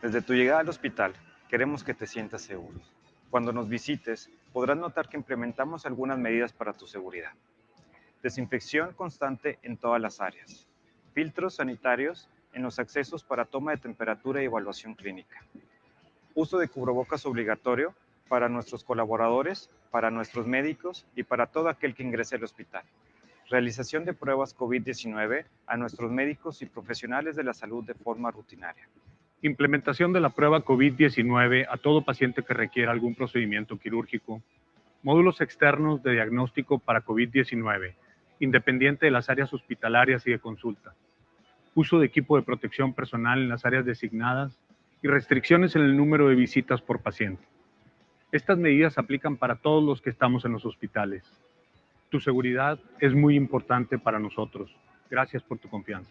Desde tu llegada al hospital, queremos que te sientas seguro. Cuando nos visites, podrás notar que implementamos algunas medidas para tu seguridad. Desinfección constante en todas las áreas. Filtros sanitarios en los accesos para toma de temperatura y evaluación clínica. Uso de cubrebocas obligatorio para nuestros colaboradores, para nuestros médicos y para todo aquel que ingrese al hospital. Realización de pruebas COVID-19 a nuestros médicos y profesionales de la salud de forma rutinaria. Implementación de la prueba COVID-19 a todo paciente que requiera algún procedimiento quirúrgico. Módulos externos de diagnóstico para COVID-19, independiente de las áreas hospitalarias y de consulta. Uso de equipo de protección personal en las áreas designadas y restricciones en el número de visitas por paciente. Estas medidas aplican para todos los que estamos en los hospitales. Tu seguridad es muy importante para nosotros. Gracias por tu confianza.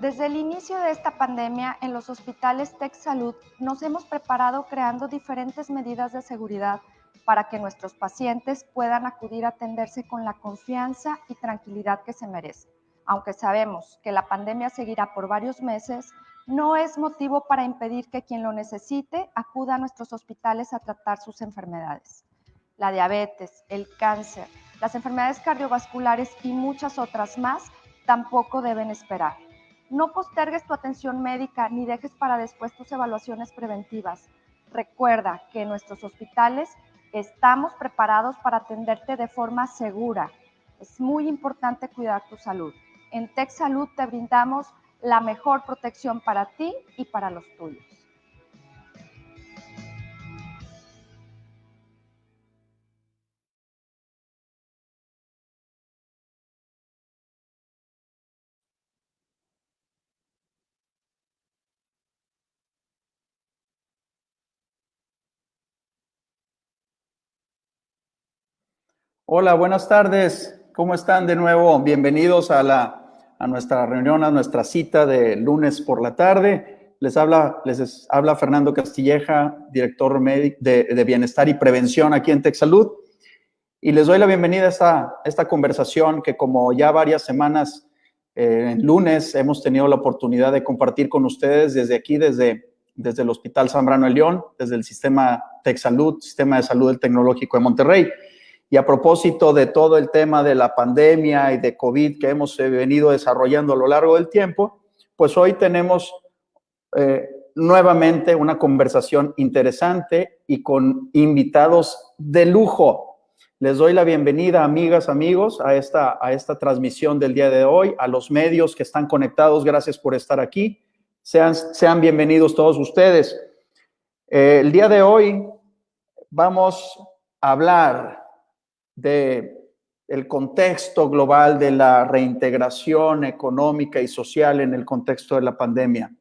Desde el inicio de esta pandemia, en los hospitales TecSalud nos hemos preparado creando diferentes medidas de seguridad para que nuestros pacientes puedan acudir a atenderse con la confianza y tranquilidad que se merecen. Aunque sabemos que la pandemia seguirá por varios meses, no es motivo para impedir que quien lo necesite acuda a nuestros hospitales a tratar sus enfermedades. La diabetes, el cáncer, las enfermedades cardiovasculares y muchas otras más tampoco deben esperar. No postergues tu atención médica ni dejes para después tus evaluaciones preventivas. Recuerda que en nuestros hospitales estamos preparados para atenderte de forma segura. Es muy importante cuidar tu salud. En TecSalud te brindamos la mejor protección para ti y para los tuyos. Hola, buenas tardes. ¿Cómo están de nuevo? Bienvenidos a nuestra reunión, a nuestra cita de lunes por la tarde. Les habla Fernando Castilleja, director de Bienestar y Prevención aquí en TecSalud. Y les doy la bienvenida a esta conversación que, como ya varias semanas, en lunes, hemos tenido la oportunidad de compartir con ustedes desde aquí, desde el Hospital Zambrano de León, desde el sistema TecSalud, Sistema de Salud del Tecnológico de Monterrey. Y a propósito de todo el tema de la pandemia y de COVID que hemos venido desarrollando a lo largo del tiempo, pues hoy tenemos nuevamente una conversación interesante y con invitados de lujo. Les doy la bienvenida, amigas, amigos, a esta transmisión del día de hoy, a los medios que están conectados. Gracias por estar aquí. Sean bienvenidos todos ustedes. El día de hoy vamos a hablar del contexto global de la reintegración económica y social en el contexto de la pandemia.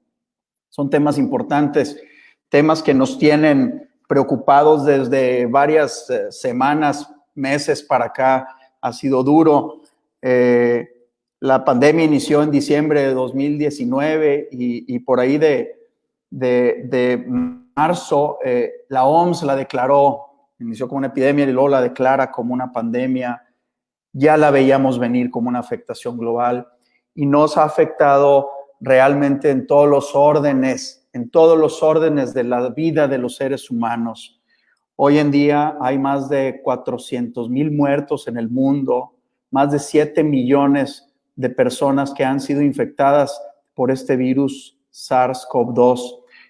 Son temas importantes, temas que nos tienen preocupados desde varias semanas, meses para acá. Ha sido duro. La pandemia inició en diciembre de 2019 y por ahí de marzo la OMS la declaró. Inició como una epidemia y luego la declara como una pandemia. Ya la veíamos venir como una afectación global y nos ha afectado realmente en todos los órdenes de la vida de los seres humanos. Hoy en día hay más de 400,000 muertos en el mundo, más de 7 millones de personas que han sido infectadas por este virus SARS-CoV-2.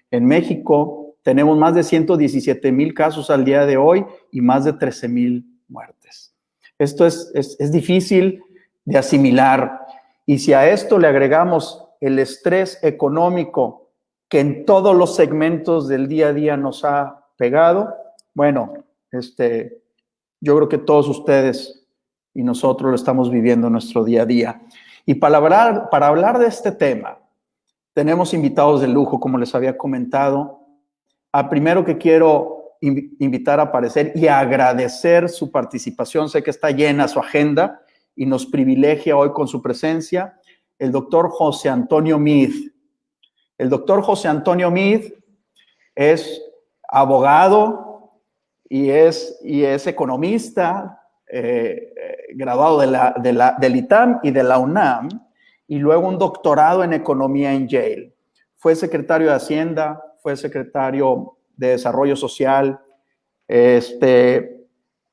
En México tenemos más de 117,000 casos al día de hoy y más de 13,000 muertes. Esto es difícil de asimilar. Y si a esto le agregamos el estrés económico que en todos los segmentos del día a día nos ha pegado, bueno, yo creo que todos ustedes y nosotros lo estamos viviendo en nuestro día a día. Y para hablar de este tema, tenemos invitados de lujo, como les había comentado. Primero que quiero invitar a aparecer y agradecer su participación. Sé que está llena su agenda y nos privilegia hoy con su presencia, el doctor José Antonio Meade. El doctor José Antonio Meade es abogado y es economista, graduado del ITAM y de la UNAM, y luego un doctorado en economía en Yale. Fue secretario de Hacienda, fue secretario de Desarrollo Social,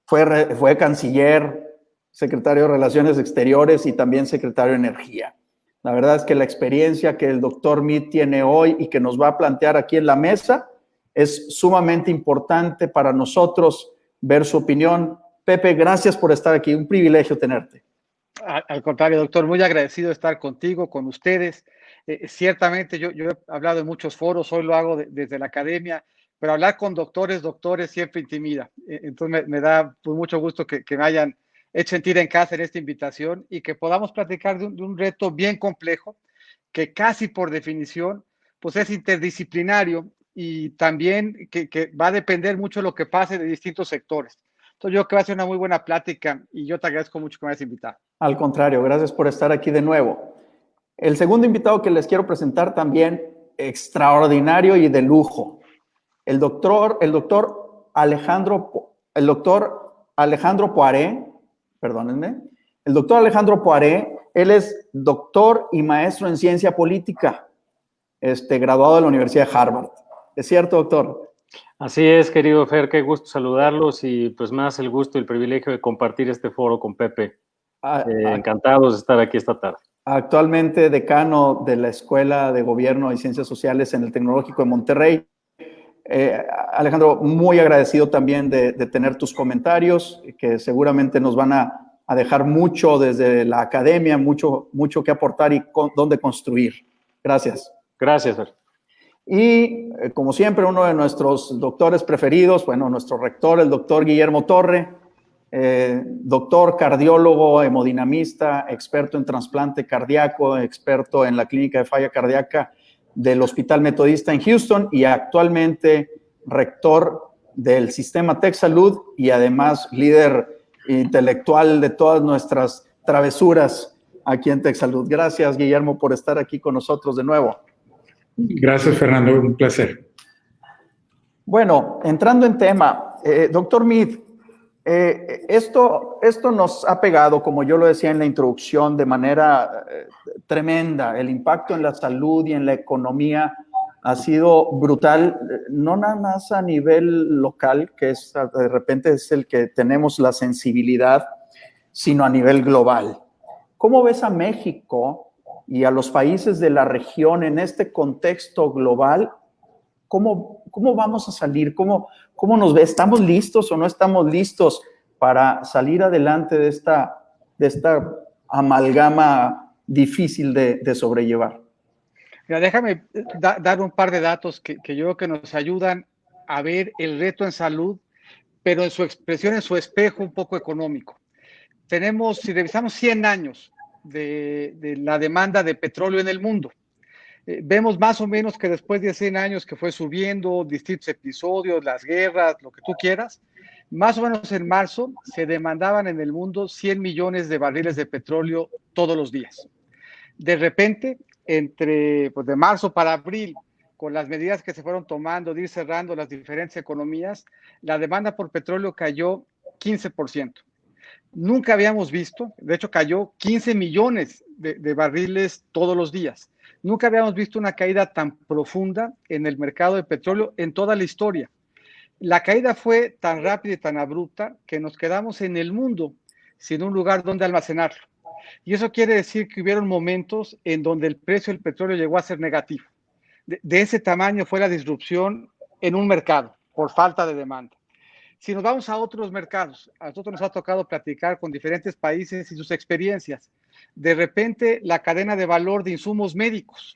fue canciller, secretario de Relaciones Exteriores y también secretario de Energía. La verdad es que la experiencia que el doctor Meade tiene hoy y que nos va a plantear aquí en la mesa es sumamente importante para nosotros ver su opinión. Pepe, gracias por estar aquí. Un privilegio tenerte. Al contrario, doctor, muy agradecido de estar contigo, con ustedes. Ciertamente yo he hablado en muchos foros, hoy lo hago desde la academia, pero hablar con doctores siempre intimida. Entonces me da pues, mucho gusto que me hayan hecho sentir en casa en esta invitación y que podamos platicar de un reto bien complejo, que casi por definición pues es interdisciplinario y también que va a depender mucho de lo que pase de distintos sectores. Entonces yo creo que va a ser una muy buena plática y yo te agradezco mucho que me hayas invitado. Al contrario, gracias por estar aquí de nuevo. El segundo invitado que les quiero presentar también, extraordinario y de lujo. El doctor Alejandro Poiré, perdónenme. El doctor Alejandro Poiré, él es doctor y maestro en ciencia política, graduado de la Universidad de Harvard. ¿Es cierto, doctor? Así es, querido Fer, qué gusto saludarlos y pues más el gusto y el privilegio de compartir este foro con Pepe. Encantados de estar aquí esta tarde. Actualmente decano de la Escuela de Gobierno y Ciencias Sociales en el Tecnológico de Monterrey. Alejandro, muy agradecido también de tener tus comentarios, que seguramente nos van a dejar mucho desde la academia, mucho que aportar y dónde construir. Gracias. Gracias, Fer. Y como siempre, uno de nuestros doctores preferidos, bueno, nuestro rector, el doctor Guillermo Torre, doctor cardiólogo, hemodinamista, experto en trasplante cardíaco, experto en la clínica de falla cardíaca del Hospital Metodista en Houston y actualmente rector del sistema TechSalud y además líder intelectual de todas nuestras travesuras aquí en TechSalud. Gracias, Guillermo, por estar aquí con nosotros de nuevo. Gracias, Fernando, un placer. Bueno, entrando en tema, doctor Meade, esto nos ha pegado, como yo lo decía en la introducción, de manera tremenda. El impacto en la salud y en la economía ha sido brutal, no nada más a nivel local, que es, de repente es el que tenemos la sensibilidad, sino a nivel global. ¿Cómo ves a México y a los países de la región en este contexto global? ¿Cómo vamos a salir? ¿Cómo nos ve? ¿Estamos listos o no estamos listos para salir adelante de esta amalgama difícil de sobrellevar? Mira, déjame dar un par de datos que yo creo que nos ayudan a ver el reto en salud, pero en su expresión, en su espejo un poco económico. Tenemos, si revisamos 100 años de la demanda de petróleo en el mundo, vemos más o menos que después de 100 años que fue subiendo, distintos episodios, las guerras, lo que tú quieras, más o menos en marzo se demandaban en el mundo 100 millones de barriles de petróleo todos los días. De repente, de marzo para abril, con las medidas que se fueron tomando de ir cerrando las diferentes economías, la demanda por petróleo cayó 15%. Nunca habíamos visto, de hecho cayó 15 millones de barriles todos los días. Nunca habíamos visto una caída tan profunda en el mercado de petróleo en toda la historia. La caída fue tan rápida y tan abrupta que nos quedamos en el mundo sin un lugar donde almacenarlo. Y eso quiere decir que hubieron momentos en donde el precio del petróleo llegó a ser negativo. De ese tamaño fue la disrupción en un mercado por falta de demanda. Si nos vamos a otros mercados, a nosotros nos ha tocado platicar con diferentes países y sus experiencias. De repente, la cadena de valor de insumos médicos,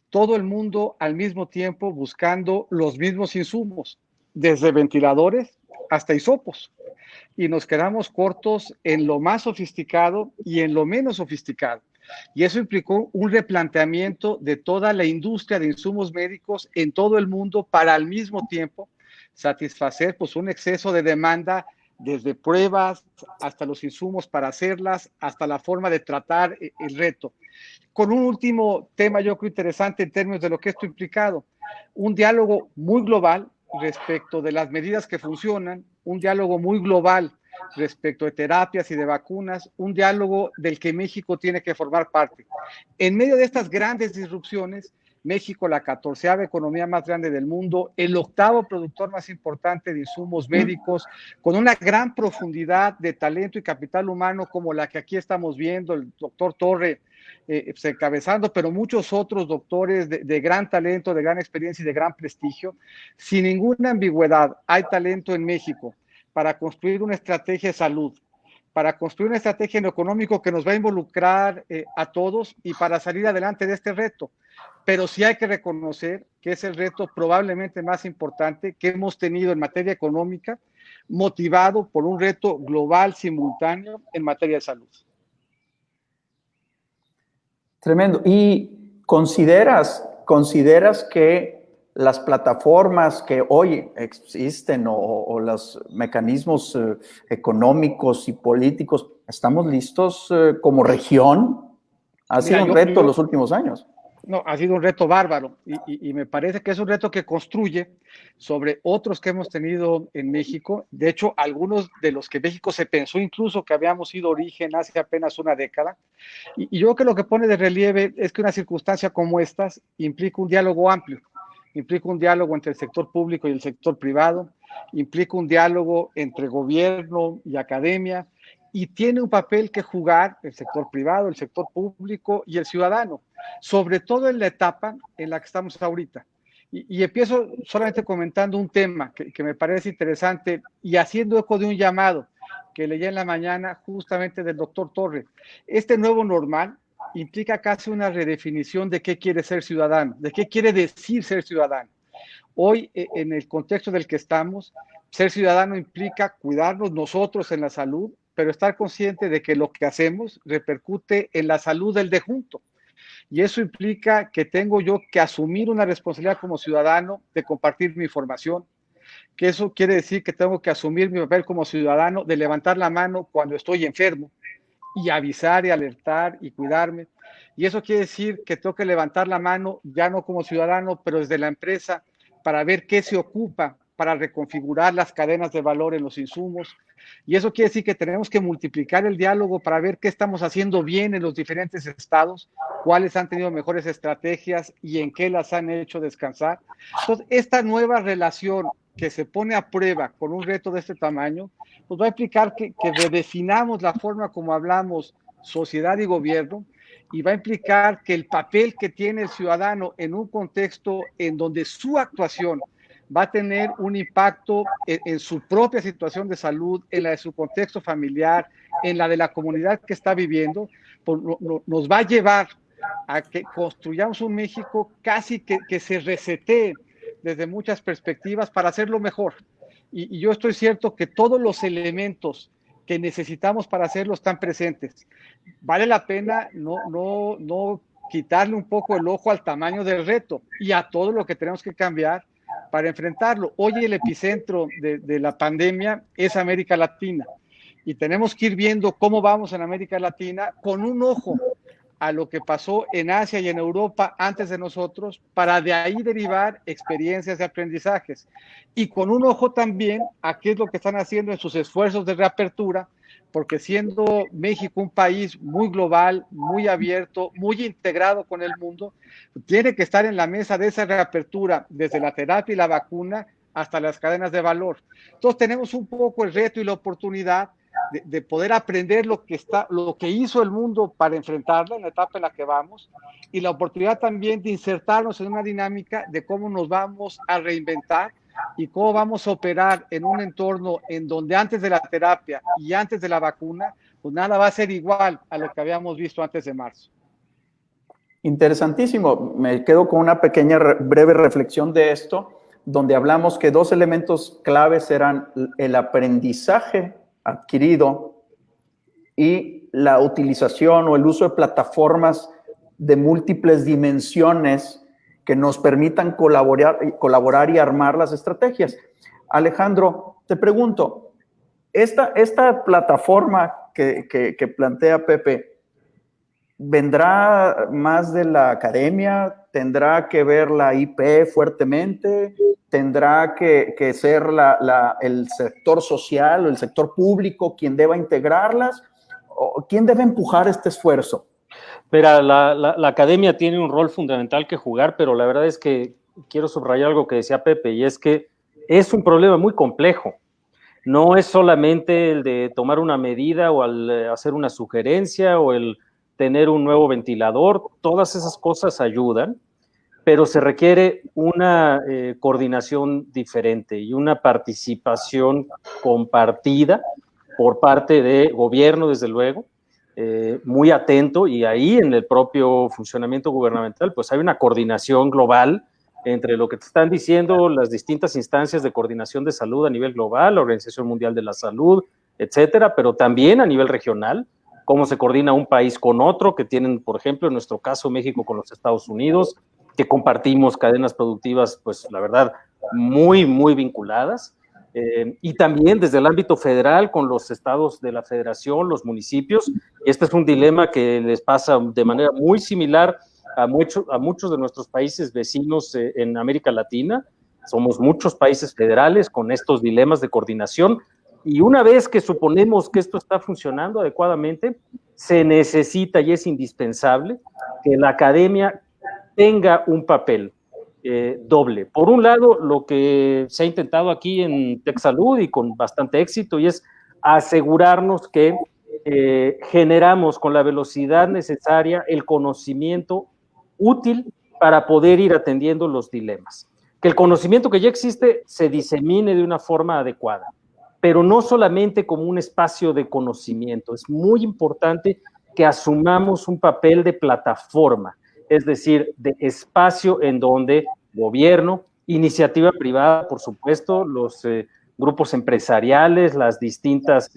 todo el mundo al mismo tiempo buscando los mismos insumos, desde ventiladores hasta hisopos. Y nos quedamos cortos en lo más sofisticado y en lo menos sofisticado. Y eso implicó un replanteamiento de toda la industria de insumos médicos en todo el mundo para al mismo tiempo satisfacer pues, un exceso de demanda desde pruebas hasta los insumos para hacerlas, hasta la forma de tratar el reto. Con un último tema yo creo interesante en términos de lo que esto ha implicado, un diálogo muy global respecto de las medidas que funcionan, un diálogo muy global respecto de terapias y de vacunas, un diálogo del que México tiene que formar parte. En medio de estas grandes disrupciones, México, la 14ª economía más grande del mundo, el 8º productor más importante de insumos médicos, con una gran profundidad de talento y capital humano como la que aquí estamos viendo, el doctor Torre encabezando, pero muchos otros doctores de gran talento, de gran experiencia y de gran prestigio. Sin ninguna ambigüedad, hay talento en México para construir una estrategia de salud, para construir una estrategia en lo económico que nos va a involucrar a todos y para salir adelante de este reto. Pero sí hay que reconocer que es el reto probablemente más importante que hemos tenido en materia económica, motivado por un reto global simultáneo en materia de salud. Tremendo. ¿Y consideras que las plataformas que hoy existen o los mecanismos económicos y políticos, estamos listos como región? Ha sido un reto los últimos años. No, ha sido un reto bárbaro y me parece que es un reto que construye sobre otros que hemos tenido en México. De hecho, algunos de los que México se pensó incluso que habíamos sido origen hace apenas una década. Y yo creo que lo que pone de relieve es que una circunstancia como estas implica un diálogo amplio, implica un diálogo entre el sector público y el sector privado, implica un diálogo entre gobierno y academia, y tiene un papel que jugar el sector privado, el sector público y el ciudadano, sobre todo en la etapa en la que estamos ahorita. Y empiezo solamente comentando un tema que me parece interesante y haciendo eco de un llamado que leí en la mañana justamente del doctor Torre. Este nuevo normal implica casi una redefinición de qué quiere ser ciudadano, de qué quiere decir ser ciudadano. Hoy, en el contexto del que estamos, ser ciudadano implica cuidarnos nosotros en la salud, pero estar consciente de que lo que hacemos repercute en la salud del de junto. Y eso implica que tengo yo que asumir una responsabilidad como ciudadano de compartir mi información, que eso quiere decir que tengo que asumir mi papel como ciudadano de levantar la mano cuando estoy enfermo y avisar y alertar y cuidarme. Y eso quiere decir que tengo que levantar la mano ya no como ciudadano, pero desde la empresa para ver qué se ocupa para reconfigurar las cadenas de valor en los insumos. Y eso quiere decir que tenemos que multiplicar el diálogo para ver qué estamos haciendo bien en los diferentes estados, cuáles han tenido mejores estrategias y en qué las han hecho descansar. Entonces, esta nueva relación que se pone a prueba con un reto de este tamaño, pues va a implicar que redefinamos la forma como hablamos sociedad y gobierno, y va a implicar que el papel que tiene el ciudadano en un contexto en donde su actuación va a tener un impacto en su propia situación de salud, en la de su contexto familiar, en la de la comunidad que está viviendo, pues nos va a llevar a que construyamos un México casi que se resetee desde muchas perspectivas para hacerlo mejor. Y yo estoy cierto que todos los elementos que necesitamos para hacerlo están presentes. Vale la pena no quitarle un poco el ojo al tamaño del reto y a todo lo que tenemos que cambiar para enfrentarlo. Hoy el epicentro de la pandemia es América Latina y tenemos que ir viendo cómo vamos en América Latina con un ojo a lo que pasó en Asia y en Europa antes de nosotros, para de ahí derivar experiencias y aprendizajes. Y con un ojo también a qué es lo que están haciendo en sus esfuerzos de reapertura, porque siendo México un país muy global, muy abierto, muy integrado con el mundo, tiene que estar en la mesa de esa reapertura, desde la terapia y la vacuna hasta las cadenas de valor. Entonces tenemos un poco el reto y la oportunidad de poder aprender lo que hizo el mundo para enfrentarla en la etapa en la que vamos, y la oportunidad también de insertarnos en una dinámica de cómo nos vamos a reinventar y cómo vamos a operar en un entorno en donde antes de la terapia y antes de la vacuna, pues nada va a ser igual a lo que habíamos visto antes de marzo. Interesantísimo. Me quedo con una pequeña breve reflexión de esto, donde hablamos que dos elementos claves eran el aprendizaje adquirido y la utilización o el uso de plataformas de múltiples dimensiones que nos permitan colaborar y armar las estrategias. Alejandro, te pregunto, esta plataforma que plantea Pepe, ¿vendrá más de la academia? ¿Tendrá que ver la IP fuertemente? ¿Tendrá que ser el sector social o el sector público quien deba integrarlas? ¿O quién debe empujar este esfuerzo? Mira, la academia tiene un rol fundamental que jugar, pero la verdad es que quiero subrayar algo que decía Pepe, y es que es un problema muy complejo. No es solamente el de tomar una medida o al hacer una sugerencia o el tener un nuevo ventilador, todas esas cosas ayudan, pero se requiere una coordinación diferente y una participación compartida por parte de gobierno, desde luego, muy atento, y ahí en el propio funcionamiento gubernamental, pues hay una coordinación global entre lo que te están diciendo las distintas instancias de coordinación de salud a nivel global, la Organización Mundial de la Salud, etcétera, pero también a nivel regional, cómo se coordina un país con otro, que tienen, por ejemplo, en nuestro caso, México con los Estados Unidos, que compartimos cadenas productivas, pues la verdad, muy, muy vinculadas. Y también desde el ámbito federal con los estados de la federación, los municipios. Este es un dilema que les pasa de manera muy similar a muchos de nuestros países vecinos en América Latina. Somos muchos países federales con estos dilemas de coordinación, y una vez que suponemos que esto está funcionando adecuadamente, se necesita y es indispensable que la academia tenga un papel doble. Por un lado, lo que se ha intentado aquí en TechSalud y con bastante éxito, y es asegurarnos que generamos con la velocidad necesaria el conocimiento útil para poder ir atendiendo los dilemas. Que el conocimiento que ya existe se disemine de una forma adecuada, pero no solamente como un espacio de conocimiento. Es muy importante que asumamos un papel de plataforma, es decir, de espacio en donde gobierno, iniciativa privada, por supuesto, los grupos empresariales, las distintas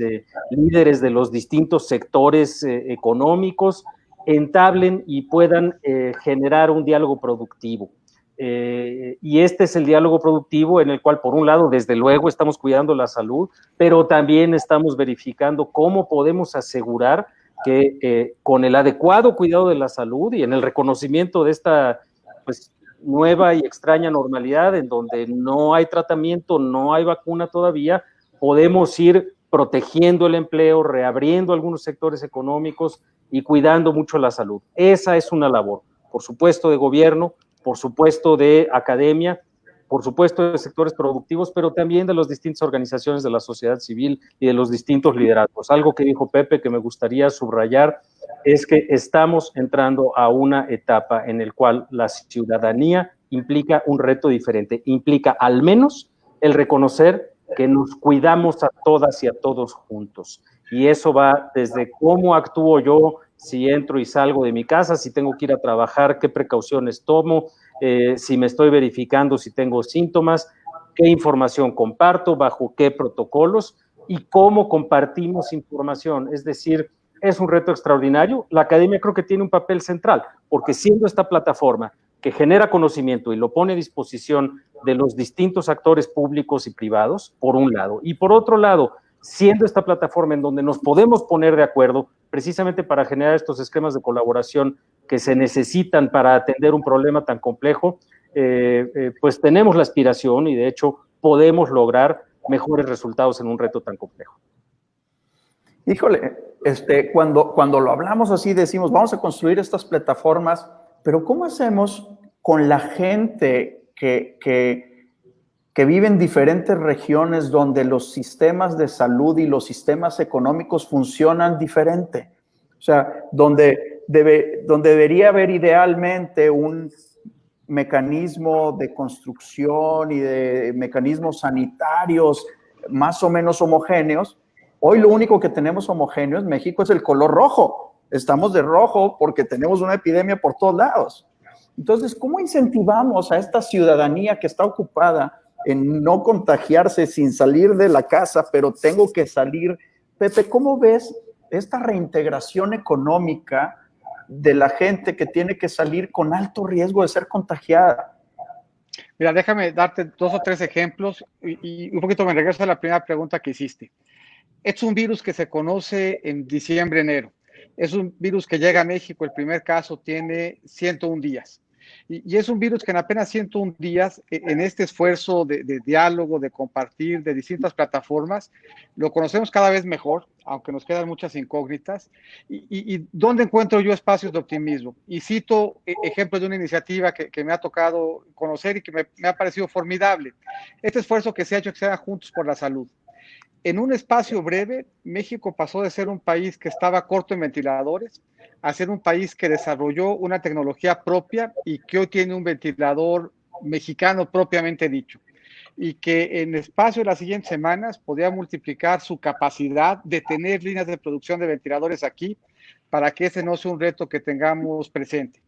líderes de los distintos sectores económicos entablen y puedan generar un diálogo productivo. Y este es el diálogo productivo en el cual, por un lado, desde luego, estamos cuidando la salud, pero también estamos verificando cómo podemos asegurar que con el adecuado cuidado de la salud y en el reconocimiento de esta pues, nueva y extraña normalidad en donde no hay tratamiento, no hay vacuna todavía, podemos ir protegiendo el empleo, reabriendo algunos sectores económicos y cuidando mucho la salud. Esa es una labor, por supuesto, de gobierno, por supuesto de academia, por supuesto de sectores productivos, pero también de las distintas organizaciones de la sociedad civil y de los distintos liderazgos. Algo que dijo Pepe que me gustaría subrayar es que estamos entrando a una etapa en la cual la ciudadanía implica un reto diferente, implica al menos el reconocer que nos cuidamos a todas y a todos juntos. Y eso va desde cómo actúo yo, si entro y salgo de mi casa, si tengo que ir a trabajar, qué precauciones tomo, si me estoy verificando si tengo síntomas, qué información comparto, bajo qué protocolos y cómo compartimos información. Es decir, es un reto extraordinario. La academia creo que tiene un papel central, porque siendo esta plataforma que genera conocimiento y lo pone a disposición de los distintos actores públicos y privados, por un lado, y por otro lado, siendo esta plataforma en donde nos podemos poner de acuerdo precisamente para generar estos esquemas de colaboración que se necesitan para atender un problema tan complejo, pues tenemos la aspiración y de hecho podemos lograr mejores resultados en un reto tan complejo. Híjole, cuando lo hablamos así decimos, vamos a construir estas plataformas, pero ¿cómo hacemos con la gente que vive en diferentes regiones donde los sistemas de salud y los sistemas económicos funcionan diferente? O sea, donde debería haber idealmente un mecanismo de construcción y de mecanismos sanitarios más o menos homogéneos. Hoy lo único que tenemos homogéneo en México es el color rojo. Estamos de rojo porque tenemos una epidemia por todos lados. Entonces, ¿cómo incentivamos a esta ciudadanía que está ocupada en no contagiarse sin salir de la casa, pero tengo que salir? Pepe, ¿cómo ves esta reintegración económica de la gente que tiene que salir con alto riesgo de ser contagiada? Mira, déjame darte 2 o 3 ejemplos y un poquito me regreso a la primera pregunta que hiciste. Es un virus que se conoce en diciembre, enero. Es un virus que llega a México, el primer caso tiene 101 días. Y es un virus que en apenas 101 días, en este esfuerzo de diálogo, de compartir, de distintas plataformas, lo conocemos cada vez mejor, aunque nos quedan muchas incógnitas. ¿Y dónde encuentro yo espacios de optimismo? Y cito ejemplos de una iniciativa que me ha tocado conocer y que me ha parecido formidable. Este esfuerzo que se ha hecho, que se llama Juntos por la Salud. En un espacio breve, México pasó de ser un país que estaba corto en ventiladores a ser un país que desarrolló una tecnología propia y que hoy tiene un ventilador mexicano propiamente dicho. Y que en el espacio de las siguientes semanas podría multiplicar su capacidad de tener líneas de producción de ventiladores aquí para que ese no sea un reto que tengamos presente.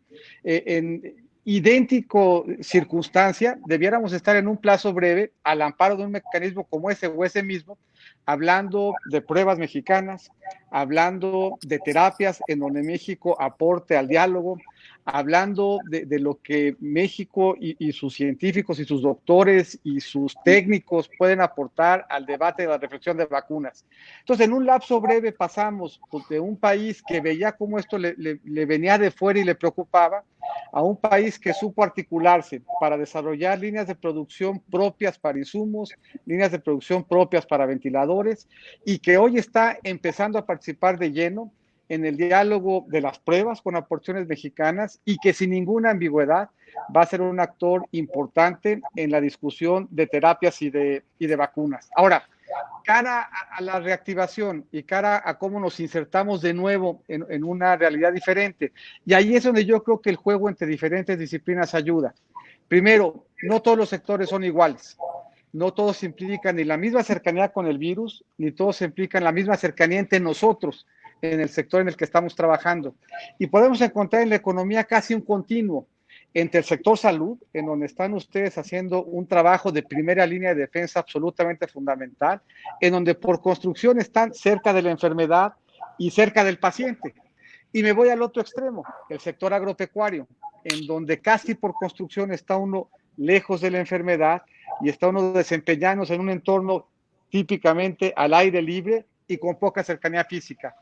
En idéntico circunstancia, debiéramos estar en un plazo breve al amparo de un mecanismo como ese o ese mismo, hablando de pruebas mexicanas, hablando de terapias en donde México aporte al diálogo, hablando de lo que México y sus científicos y sus doctores y sus técnicos pueden aportar al debate de la reflexión de vacunas. Entonces, en un lapso breve pasamos de un país que veía cómo esto le venía de fuera y le preocupaba, a un país que supo articularse para desarrollar líneas de producción propias para insumos, líneas de producción propias para ventiladores, y que hoy está empezando a participar de lleno en el diálogo de las pruebas con aportaciones mexicanas y que sin ninguna ambigüedad va a ser un actor importante en la discusión de terapias y de vacunas. Ahora, cara a la reactivación y cara a cómo nos insertamos de nuevo en una realidad diferente. Y ahí es donde yo creo que el juego entre diferentes disciplinas ayuda. Primero, no todos los sectores son iguales. No todos implican ni la misma cercanía con el virus, ni todos implican la misma cercanía entre nosotros en el sector en el que estamos trabajando. Y podemos encontrar en la economía casi un continuo entre el sector salud, en donde están ustedes haciendo un trabajo de primera línea de defensa absolutamente fundamental, en donde por construcción están cerca de la enfermedad y cerca del paciente. Y me voy al otro extremo, el sector agropecuario, en donde casi por construcción está uno lejos de la enfermedad y está uno desempeñándose en un entorno típicamente al aire libre y con poca cercanía física.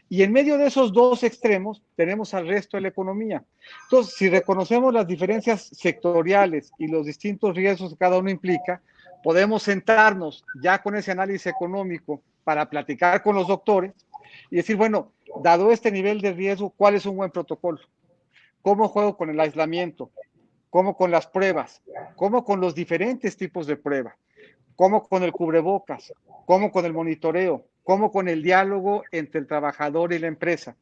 Y en medio de esos dos extremos tenemos al resto de la economía. Entonces, si reconocemos las diferencias sectoriales y los distintos riesgos que cada uno implica, podemos sentarnos ya con ese análisis económico para platicar con los doctores y decir, bueno, dado este nivel de riesgo, ¿cuál es un buen protocolo? ¿Cómo juego con el aislamiento? ¿Cómo con las pruebas? ¿Cómo con los diferentes tipos de prueba? ¿Cómo con el cubrebocas? ¿Cómo con el monitoreo? ¿Cómo con el diálogo entre el trabajador y la empresa?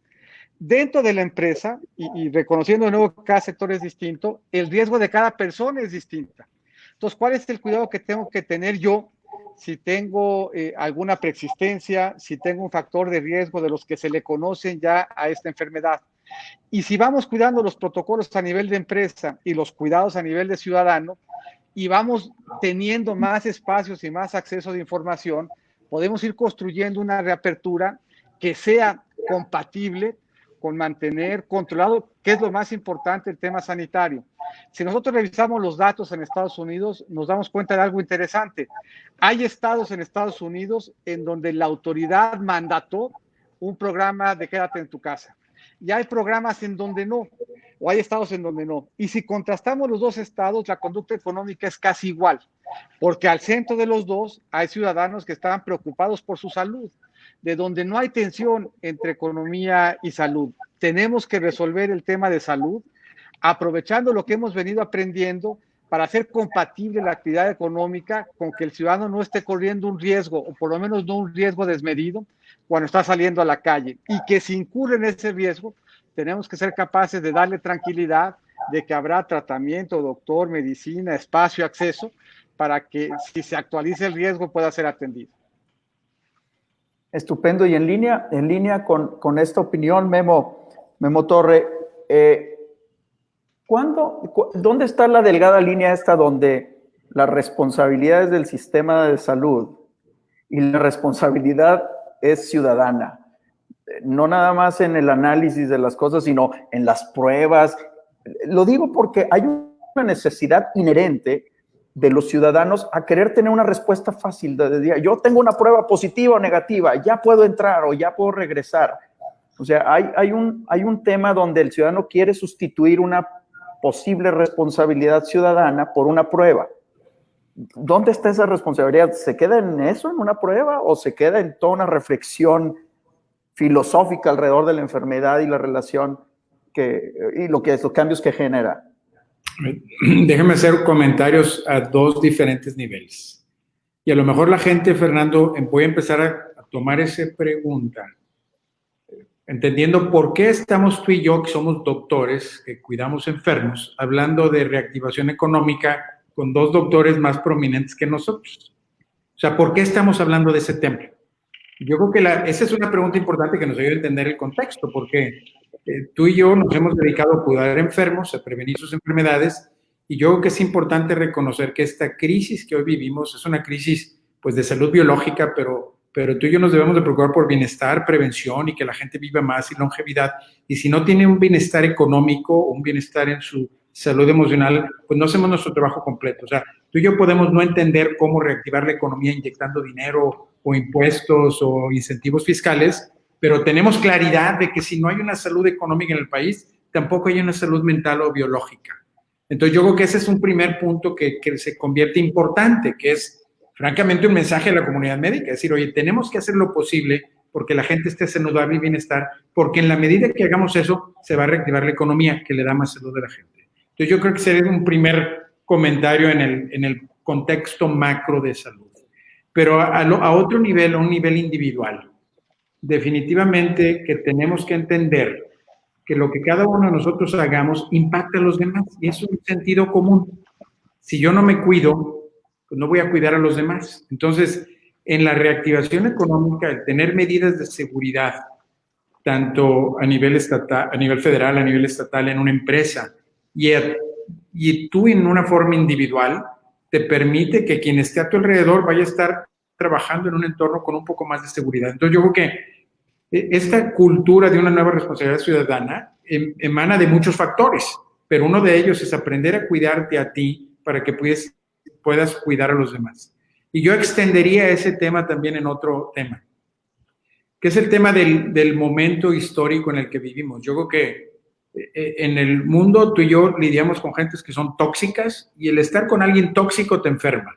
Dentro de la empresa, y reconociendo de nuevo que cada sector es distinto, el riesgo de cada persona es distinta. Entonces, ¿cuál es el cuidado que tengo que tener yo si tengo alguna preexistencia, si tengo un factor de riesgo de los que se le conocen ya a esta enfermedad? Y si vamos cuidando los protocolos a nivel de empresa y los cuidados a nivel de ciudadano, y vamos teniendo más espacios y más acceso de información, podemos ir construyendo una reapertura que sea compatible con mantener controlado, que es lo más importante, el tema sanitario. Si nosotros revisamos los datos en Estados Unidos, nos damos cuenta de algo interesante. Hay estados en Estados Unidos en donde la autoridad mandató un programa de quédate en tu casa. Y hay programas en donde no, o hay estados en donde no. Y si contrastamos los dos estados, la conducta económica es casi igual, porque al centro de los dos hay ciudadanos que están preocupados por su salud, de donde no hay tensión entre economía y salud. Tenemos que resolver el tema de salud, aprovechando lo que hemos venido aprendiendo para hacer compatible la actividad económica con que el ciudadano no esté corriendo un riesgo, o por lo menos no un riesgo desmedido, cuando está saliendo a la calle. Y que si incurre en ese riesgo, tenemos que ser capaces de darle tranquilidad de que habrá tratamiento, doctor, medicina, espacio, acceso, para que si se actualiza el riesgo pueda ser atendido. Estupendo. Y en línea con esta opinión, Memo Torre, ¿dónde está la delgada línea esta donde las responsabilidades del sistema de salud y la responsabilidad es ciudadana? No nada más en el análisis de las cosas, sino en las pruebas. Lo digo porque hay una necesidad inherente de los ciudadanos a querer tener una respuesta fácil. Yo tengo una prueba positiva o negativa, ya puedo entrar o ya puedo regresar. O sea, hay un tema donde el ciudadano quiere sustituir una posible responsabilidad ciudadana por una prueba. ¿Dónde está esa responsabilidad? ¿Se queda en eso, en una prueba, o se queda en toda una reflexión filosófica alrededor de la enfermedad y la relación y los cambios que genera? Déjame hacer comentarios a dos diferentes niveles. Y a lo mejor la gente, Fernando, voy a empezar a tomar esa pregunta, entendiendo por qué estamos tú y yo, que somos doctores, que cuidamos enfermos, hablando de reactivación económica con dos doctores más prominentes que nosotros. O sea, ¿por qué estamos hablando de ese tema? Yo creo que esa es una pregunta importante que nos ayuda a entender el contexto, porque tú y yo nos hemos dedicado a cuidar enfermos, a prevenir sus enfermedades, y yo creo que es importante reconocer que esta crisis que hoy vivimos es una crisis pues, de salud biológica, pero tú y yo nos debemos de preocupar por bienestar, prevención y que la gente viva más y longevidad. Y si no tiene un bienestar económico, un bienestar en su salud emocional, pues no hacemos nuestro trabajo completo. O sea, tú y yo podemos no entender cómo reactivar la economía inyectando dinero o impuestos o incentivos fiscales, pero tenemos claridad de que si no hay una salud económica en el país, tampoco hay una salud mental o biológica. Entonces yo creo que ese es un primer punto que se convierte importante, que es francamente un mensaje a la comunidad médica, es decir, oye, tenemos que hacer lo posible porque la gente esté saludable y bienestar, porque en la medida que hagamos eso, se va a reactivar la economía, que le da más salud a la gente. Entonces yo creo que sería un primer comentario en el contexto macro de salud. Pero a otro nivel, a un nivel individual, definitivamente que tenemos que entender que lo que cada uno de nosotros hagamos impacta a los demás, y eso es un sentido común. Si yo no me cuido, pues no voy a cuidar a los demás. Entonces, en la reactivación económica, el tener medidas de seguridad, tanto a nivel estatal, a nivel federal, a nivel estatal, en una empresa, y tú en una forma individual, te permite que quien esté a tu alrededor vaya a estar trabajando en un entorno con un poco más de seguridad. Entonces, yo creo que esta cultura de una nueva responsabilidad ciudadana emana de muchos factores, pero uno de ellos es aprender a cuidarte a ti para que puedas cuidar a los demás. Y yo extendería ese tema también en otro tema, que es el tema del momento histórico en el que vivimos. Yo creo que en el mundo tú y yo lidiamos con gentes que son tóxicas, y el estar con alguien tóxico te enferma.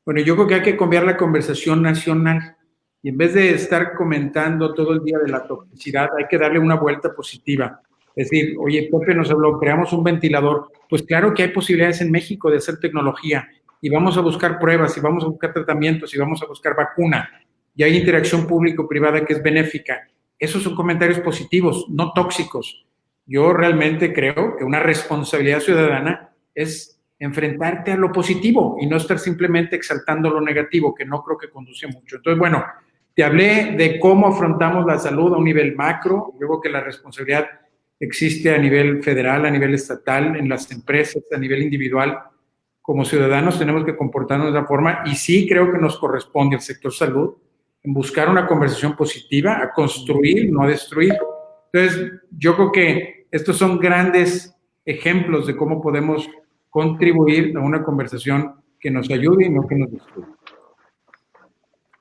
Bueno, yo creo que hay que cambiar la conversación nacional, y en vez de estar comentando todo el día de la toxicidad, hay que darle una vuelta positiva. Es decir, oye, Pepe nos habló, creamos un ventilador. Pues claro que hay posibilidades en México de hacer tecnología, y vamos a buscar pruebas, y vamos a buscar tratamientos, y vamos a buscar vacuna, y hay interacción público-privada que es benéfica. Esos son comentarios positivos, no tóxicos. Yo realmente creo que una responsabilidad ciudadana es enfrentarte a lo positivo y no estar simplemente exaltando lo negativo, que no creo que conduce mucho. Entonces, bueno, te hablé de cómo afrontamos la salud a un nivel macro. Yo creo que la responsabilidad existe a nivel federal, a nivel estatal, en las empresas, a nivel individual. Como ciudadanos tenemos que comportarnos de esa forma, y sí creo que nos corresponde al sector salud en buscar una conversación positiva, a construir, no a destruir. Entonces, yo creo que estos son grandes ejemplos de cómo podemos contribuir a una conversación que nos ayude y no que nos destruya.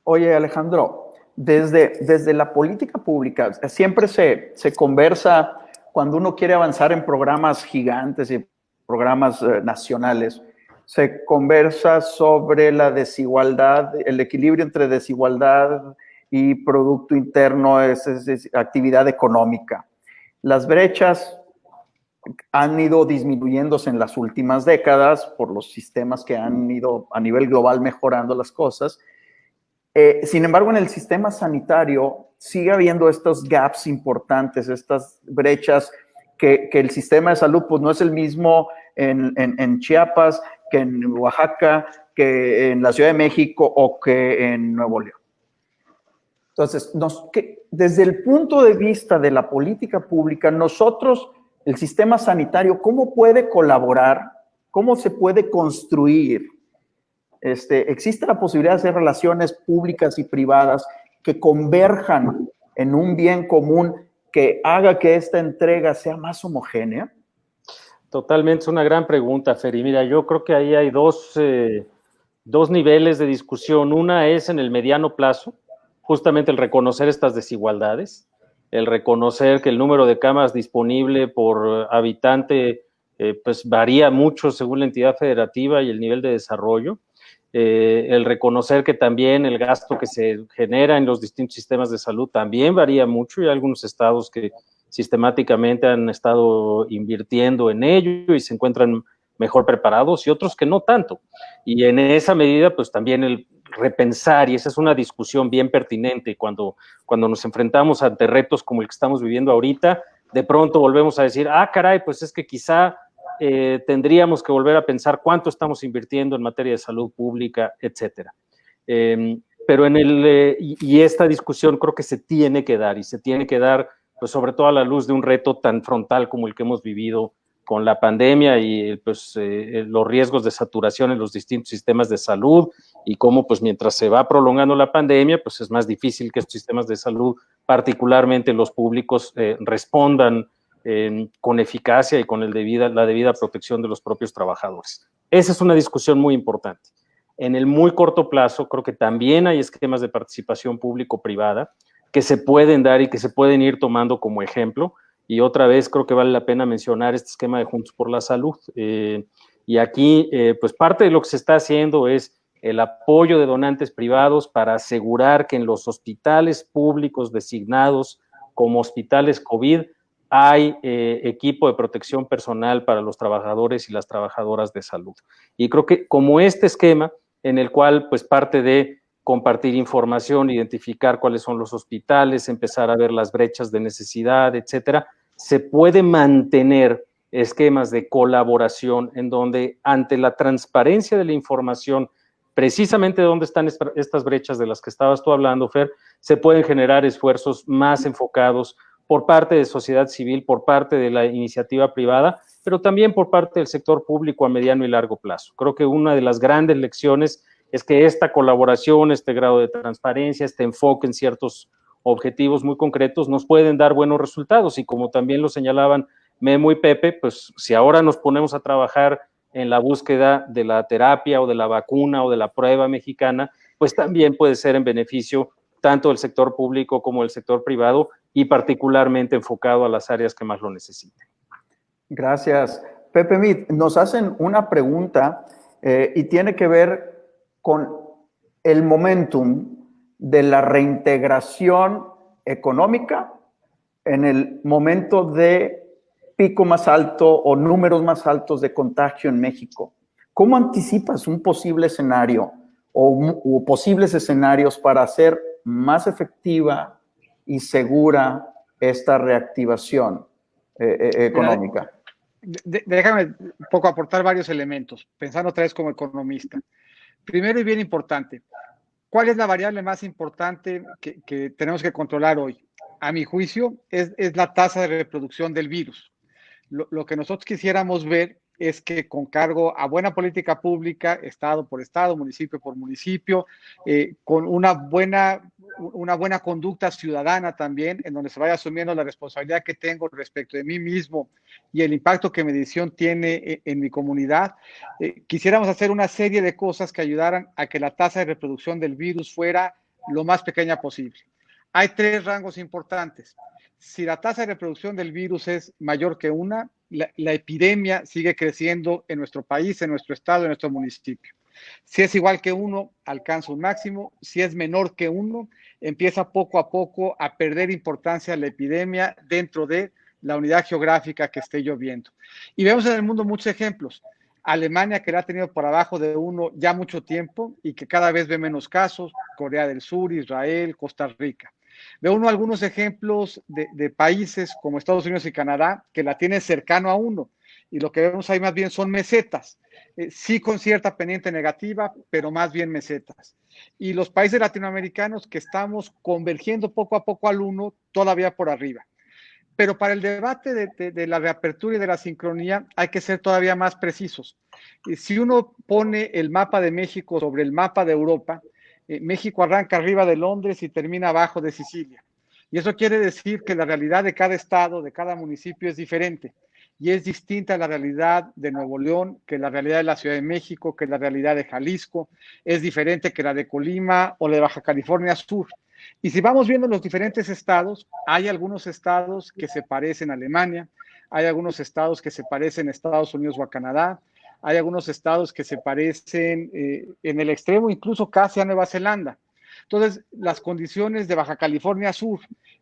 Oye, Alejandro, desde la política pública, siempre se conversa cuando uno quiere avanzar en programas gigantes y programas nacionales, se conversa sobre la desigualdad, el equilibrio entre desigualdad y Producto Interno, es actividad económica. Las brechas han ido disminuyéndose en las últimas décadas por los sistemas que han ido a nivel global mejorando las cosas. Sin embargo, en el sistema sanitario sigue habiendo estos gaps importantes, estas brechas que el sistema de salud pues, no es el mismo en Chiapas, que en Oaxaca, que en la Ciudad de México o que en Nuevo León. Entonces, desde el punto de vista de la política pública, nosotros, el sistema sanitario, ¿cómo puede colaborar? ¿Cómo se puede construir? ¿Existe la posibilidad de hacer relaciones públicas y privadas que converjan en un bien común que haga que esta entrega sea más homogénea? Totalmente, es una gran pregunta, Fer. Y mira, yo creo que ahí hay dos niveles de discusión. Una es en el mediano plazo, justamente el reconocer estas desigualdades, el reconocer que el número de camas disponible por habitante pues varía mucho según la entidad federativa y el nivel de desarrollo. El reconocer que también el gasto que se genera en los distintos sistemas de salud también varía mucho, y hay algunos estados que sistemáticamente han estado invirtiendo en ello y se encuentran mejor preparados, y otros que no tanto. Y en esa medida, pues también el repensar, y esa es una discusión bien pertinente cuando nos enfrentamos ante retos como el que estamos viviendo ahorita, de pronto volvemos a decir, caray, pues es que quizá tendríamos que volver a pensar cuánto estamos invirtiendo en materia de salud pública, etcétera. Pero y esta discusión creo que se tiene que dar, y se tiene que dar pues sobre todo a la luz de un reto tan frontal como el que hemos vivido con la pandemia y pues los riesgos de saturación en los distintos sistemas de salud, y cómo pues mientras se va prolongando la pandemia, pues es más difícil que estos sistemas de salud, particularmente los públicos, respondan con eficacia y con la debida protección de los propios trabajadores. Esa es una discusión muy importante. En el muy corto plazo, creo que también hay esquemas de participación público-privada que se pueden dar y que se pueden ir tomando como ejemplo. Y otra vez creo que vale la pena mencionar este esquema de Juntos por la Salud. Y aquí, pues parte de lo que se está haciendo es el apoyo de donantes privados para asegurar que en los hospitales públicos designados como hospitales COVID hay equipo de protección personal para los trabajadores y las trabajadoras de salud. Y creo que como este esquema, en el cual pues parte de compartir información, identificar cuáles son los hospitales, empezar a ver las brechas de necesidad, etcétera, se puede mantener esquemas de colaboración en donde ante la transparencia de la información, precisamente donde están estas brechas de las que estabas tú hablando, Fer, se pueden generar esfuerzos más enfocados por parte de sociedad civil, por parte de la iniciativa privada, pero también por parte del sector público a mediano y largo plazo. Creo que una de las grandes lecciones es que esta colaboración, este grado de transparencia, este enfoque en ciertos objetivos muy concretos nos pueden dar buenos resultados, y como también lo señalaban Memo y Pepe, pues si ahora nos ponemos a trabajar en la búsqueda de la terapia o de la vacuna o de la prueba mexicana, pues también puede ser en beneficio tanto del sector público como del sector privado, y particularmente enfocado a las áreas que más lo necesiten. Gracias. Pepe Mit, nos hacen una pregunta y tiene que ver con el momentum de la reintegración económica en el momento de pico más alto o números más altos de contagio en México. ¿Cómo anticipas un posible escenario o posibles escenarios para hacer más efectiva y segura esta reactivación económica? Déjame un poco aportar varios elementos, pensando otra vez como economista. Primero y bien importante, ¿cuál es la variable más importante que tenemos que controlar hoy? A mi juicio, es la tasa de reproducción del virus. Lo que nosotros quisiéramos ver es que con cargo a buena política pública, estado por estado, municipio por municipio, con una buena conducta ciudadana también, en donde se vaya asumiendo la responsabilidad que tengo respecto de mí mismo y el impacto que mi decisión tiene en mi comunidad, quisiéramos hacer una serie de cosas que ayudaran a que la tasa de reproducción del virus fuera lo más pequeña posible. Hay tres rangos importantes. Si la tasa de reproducción del virus es mayor que una, la epidemia sigue creciendo en nuestro país, en nuestro estado, en nuestro municipio. Si es igual que uno, alcanza un máximo. Si es menor que uno, empieza poco a poco a perder importancia la epidemia dentro de la unidad geográfica que esté yo viendo. Y vemos en el mundo muchos ejemplos. Alemania, que la ha tenido por abajo de uno ya mucho tiempo y que cada vez ve menos casos. Corea del Sur, Israel, Costa Rica. Veo algunos ejemplos de países como Estados Unidos y Canadá que la tienen cercano a uno, y lo que vemos ahí más bien son mesetas, sí con cierta pendiente negativa, pero más bien mesetas. Y los países latinoamericanos que estamos convergiendo poco a poco al uno, todavía por arriba. Pero para el debate de la reapertura y de la sincronía hay que ser todavía más precisos. Si uno pone el mapa de México sobre el mapa de Europa, México arranca arriba de Londres y termina abajo de Sicilia. Y eso quiere decir que la realidad de cada estado, de cada municipio es diferente. y es distinta a la realidad de Nuevo León, que la realidad de la Ciudad de México, que la realidad de Jalisco, es diferente que la de Colima o la de Baja California Sur. Y si vamos viendo los diferentes estados, hay algunos estados que se parecen a Alemania, hay algunos estados que se parecen a Estados Unidos o a Canadá, hay algunos estados que se parecen en el extremo incluso casi a Nueva Zelanda. Entonces, las condiciones de Baja California Sur,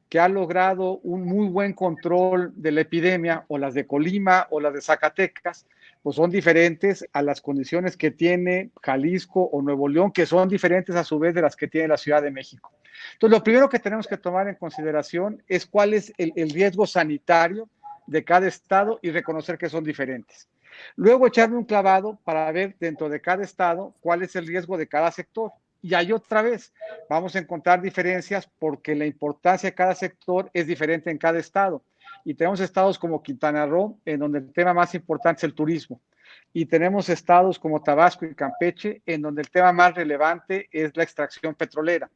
que ha logrado un muy buen control de la epidemia, o las de Colima o las de Zacatecas, pues son diferentes a las condiciones que tiene Jalisco o Nuevo León, que son diferentes a su vez de las que tiene la Ciudad de México. Entonces, lo primero que tenemos que tomar en consideración es cuál es el riesgo sanitario de cada estado y reconocer que son diferentes. Luego, echarle un clavado para ver dentro de cada estado cuál es el riesgo de cada sector. Y ahí otra vez vamos a encontrar diferencias porque la importancia de cada sector es diferente en cada estado. Y tenemos estados como Quintana Roo, en donde el tema más importante es el turismo. Y tenemos estados como Tabasco y Campeche, en donde el tema más relevante es la extracción petrolera.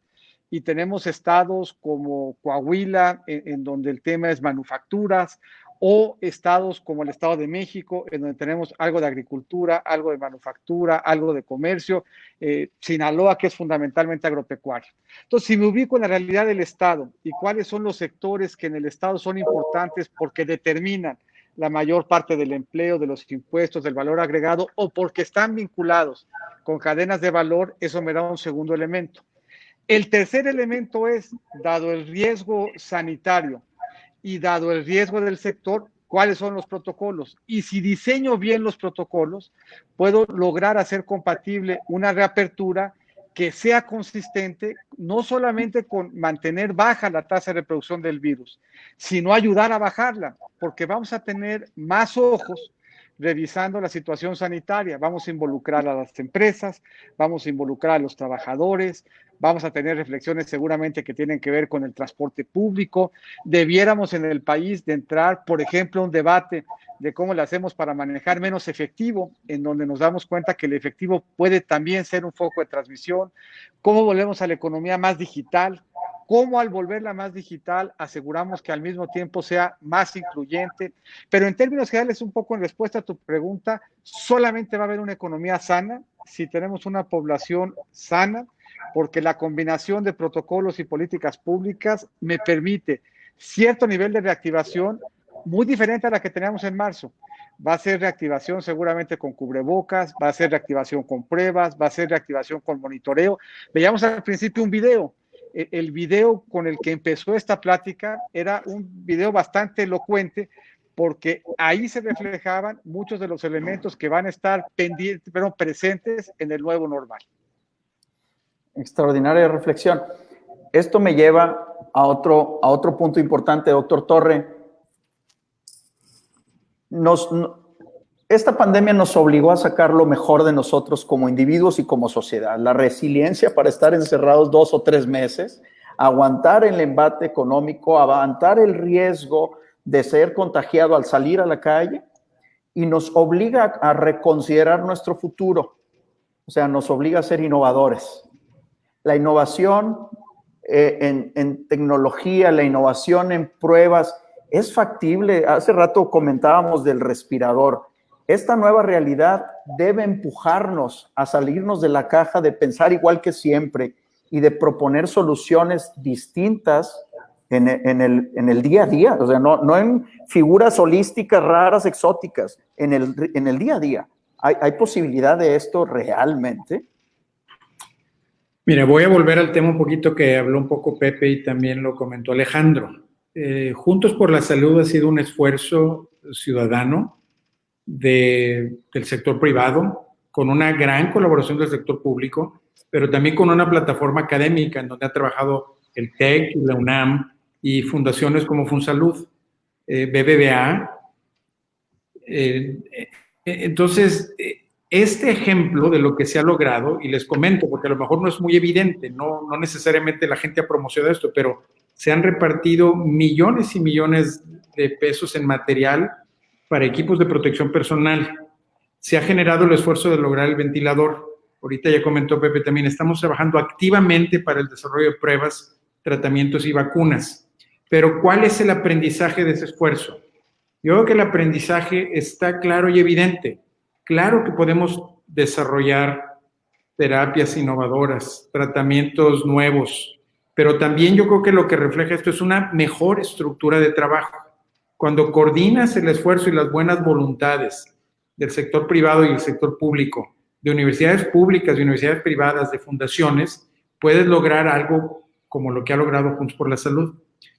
Y tenemos estados como Coahuila, en donde el tema es manufacturas, o estados como el Estado de México, en donde tenemos algo de agricultura, algo de manufactura, algo de comercio, Sinaloa, que es fundamentalmente agropecuario. Entonces, si me ubico en la realidad del Estado y cuáles son los sectores que en el Estado son importantes porque determinan la mayor parte del empleo, de los impuestos, del valor agregado, o porque están vinculados con cadenas de valor, eso me da un segundo elemento. El tercer elemento es, dado el riesgo sanitario, y dado el riesgo del sector, cuáles son los protocolos. Y si diseño bien los protocolos, puedo lograr hacer compatible una reapertura que sea consistente, no solamente con mantener baja la tasa de reproducción del virus, sino ayudar a bajarla, porque vamos a tener más ojos revisando la situación sanitaria. Vamos a involucrar a las empresas, vamos a involucrar a los trabajadores, vamos a tener reflexiones seguramente que tienen que ver con el transporte público. Debiéramos en el país de entrar, por ejemplo, a un debate de cómo le hacemos para manejar menos efectivo, en donde nos damos cuenta que el efectivo puede también ser un foco de transmisión, cómo volvemos a la economía más digital, cómo al volverla más digital aseguramos que al mismo tiempo sea más incluyente. Pero en términos generales, un poco en respuesta a tu pregunta, solamente va a haber una economía sana si tenemos una población sana, porque la combinación de protocolos y políticas públicas me permite cierto nivel de reactivación muy diferente a la que teníamos en marzo. Va a ser reactivación seguramente con cubrebocas, va a ser reactivación con pruebas, va a ser reactivación con monitoreo. Veíamos al principio un video. El video con el que empezó esta plática era un video bastante elocuente, porque ahí se reflejaban muchos de los elementos que van a estar presentes en el nuevo normal. Extraordinaria reflexión. Esto me lleva a otro punto importante, doctor Torre. Esta pandemia nos obligó a sacar lo mejor de nosotros como individuos y como sociedad. La resiliencia para estar encerrados 2 o 3 meses, aguantar el embate económico, aguantar el riesgo de ser contagiado al salir a la calle, y nos obliga a reconsiderar nuestro futuro. O sea, nos obliga a ser innovadores. La innovación en tecnología, la innovación en pruebas, es factible. Hace rato comentábamos del respirador. Esta nueva realidad debe empujarnos a salirnos de la caja, de pensar igual que siempre y de proponer soluciones distintas en el día a día. O sea, no en figuras holísticas, raras, exóticas, en el día a día. ¿Hay posibilidad de esto realmente? Mira, voy a volver al tema un poquito que habló un poco Pepe y también lo comentó Alejandro. Juntos por la Salud ha sido un esfuerzo ciudadano del sector privado, con una gran colaboración del sector público, pero también con una plataforma académica en donde ha trabajado el TEC, la UNAM y fundaciones como FunSalud, BBVA. Entonces, este ejemplo de lo que se ha logrado, y les comento, porque a lo mejor no es muy evidente, no necesariamente la gente ha promocionado esto, pero se han repartido millones y millones de pesos en material para equipos de protección personal. Se ha generado el esfuerzo de lograr el ventilador. Ahorita ya comentó Pepe también, estamos trabajando activamente para el desarrollo de pruebas, tratamientos y vacunas. Pero ¿cuál es el aprendizaje de ese esfuerzo? Yo creo que el aprendizaje está claro y evidente. Claro que podemos desarrollar terapias innovadoras, tratamientos nuevos, pero también yo creo que lo que refleja esto es una mejor estructura de trabajo. Cuando coordinas el esfuerzo y las buenas voluntades del sector privado y el sector público, de universidades públicas y universidades privadas, de fundaciones, puedes lograr algo como lo que ha logrado Juntos por la Salud.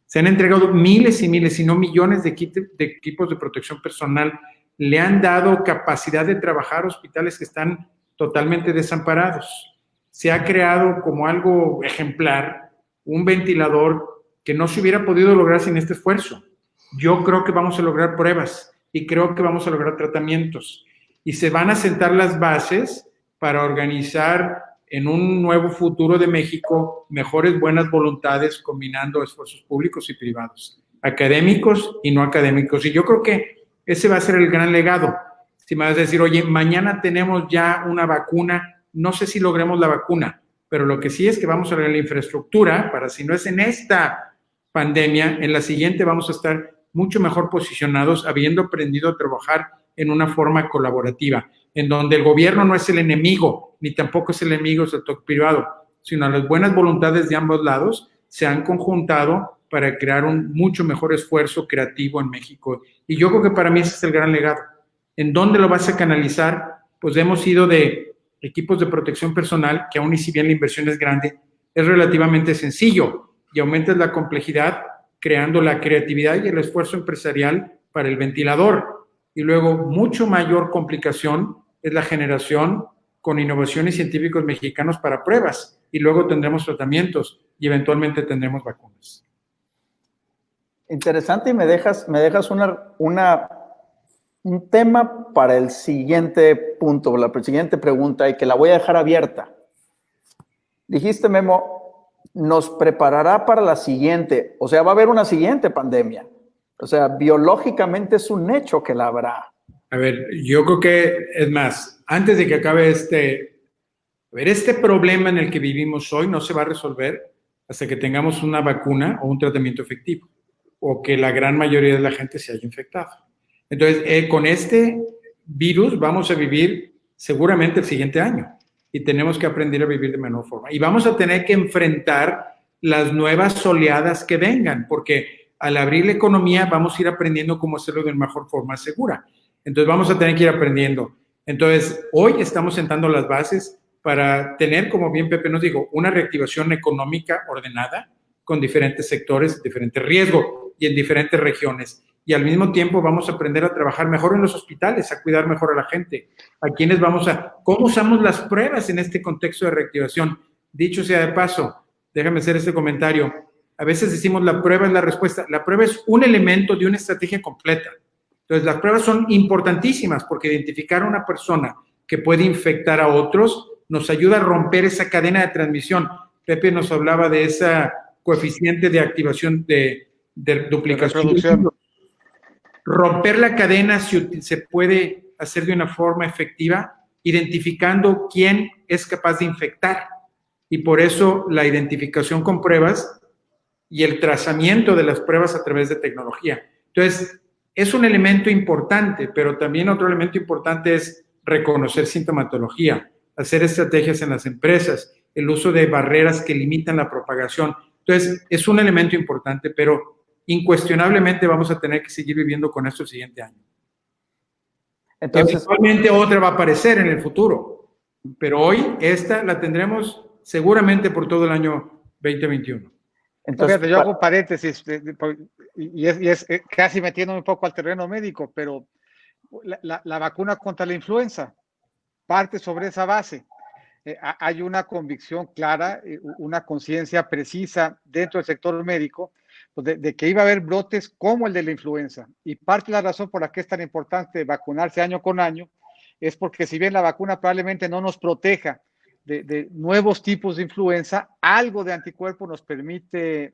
Se han entregado miles y miles, si no millones de equipos de protección personal. Le han dado capacidad de trabajar a hospitales que están totalmente desamparados. Se ha creado como algo ejemplar un ventilador que no se hubiera podido lograr sin este esfuerzo. Yo creo que vamos a lograr pruebas y creo que vamos a lograr tratamientos. Y se van a sentar las bases para organizar en un nuevo futuro de México mejores buenas voluntades combinando esfuerzos públicos y privados, académicos y no académicos. Y yo creo que ese va a ser el gran legado. Si me vas a decir, oye, mañana tenemos ya una vacuna, no sé si logremos la vacuna, pero lo que sí es que vamos a ver la infraestructura para, si no es en esta pandemia, en la siguiente vamos a estar mucho mejor posicionados, habiendo aprendido a trabajar en una forma colaborativa, en donde el gobierno no es el enemigo, ni tampoco es el enemigo del sector privado, sino las buenas voluntades de ambos lados se han conjuntado para crear un mucho mejor esfuerzo creativo en México. Y yo creo que para mí ese es el gran legado. ¿En dónde lo vas a canalizar? Pues hemos ido de equipos de protección personal, que aún y si bien la inversión es grande, es relativamente sencillo y aumentas la complejidad creando la creatividad y el esfuerzo empresarial para el ventilador. Y luego, mucho mayor complicación es la generación con innovaciones científicos mexicanos para pruebas. Y luego tendremos tratamientos y eventualmente tendremos vacunas. Interesante, y me dejas un tema para el siguiente punto, la siguiente pregunta, y que la voy a dejar abierta. Dijiste, Memo, nos preparará para la siguiente, o sea, va a haber una siguiente pandemia. O sea, biológicamente es un hecho que la habrá. A ver, yo creo que, es más, antes de que acabe este problema en el que vivimos hoy no se va a resolver hasta que tengamos una vacuna o un tratamiento efectivo, o que la gran mayoría de la gente se haya infectado. Entonces, con este virus vamos a vivir seguramente el siguiente año y tenemos que aprender a vivir de menor forma. Y vamos a tener que enfrentar las nuevas oleadas que vengan, porque al abrir la economía vamos a ir aprendiendo cómo hacerlo de mejor forma segura. Entonces, vamos a tener que ir aprendiendo. Entonces, hoy estamos sentando las bases para tener, como bien Pepe nos dijo, una reactivación económica ordenada con diferentes sectores, diferentes riesgos y en diferentes regiones. Y al mismo tiempo vamos a aprender a trabajar mejor en los hospitales, a cuidar mejor a la gente, cómo usamos las pruebas en este contexto de reactivación. Dicho sea de paso, déjame hacer este comentario. A veces decimos la prueba es la respuesta. La prueba es un elemento de una estrategia completa. Entonces, las pruebas son importantísimas porque identificar a una persona que puede infectar a otros nos ayuda a romper esa cadena de transmisión. Pepe nos hablaba de ese coeficiente de activación de duplicación. Romper la cadena se puede hacer de una forma efectiva, identificando quién es capaz de infectar. Y por eso la identificación con pruebas y el trazamiento de las pruebas a través de tecnología. Entonces, es un elemento importante, pero también otro elemento importante es reconocer sintomatología, hacer estrategias en las empresas, el uso de barreras que limitan la propagación. Entonces, es un elemento importante, pero incuestionablemente vamos a tener que seguir viviendo con esto el siguiente año. Entonces, eventualmente otra va a aparecer en el futuro, pero hoy esta la tendremos seguramente por todo el año 2021. Entonces, fíjate, yo hago paréntesis y es casi metiéndome un poco al terreno médico, pero la vacuna contra la influenza parte sobre esa base. Hay una convicción clara, una conciencia precisa dentro del sector médico de que iba a haber brotes como el de la influenza. Y parte de la razón por la que es tan importante vacunarse año con año es porque si bien la vacuna probablemente no nos proteja de nuevos tipos de influenza, algo de anticuerpo nos permite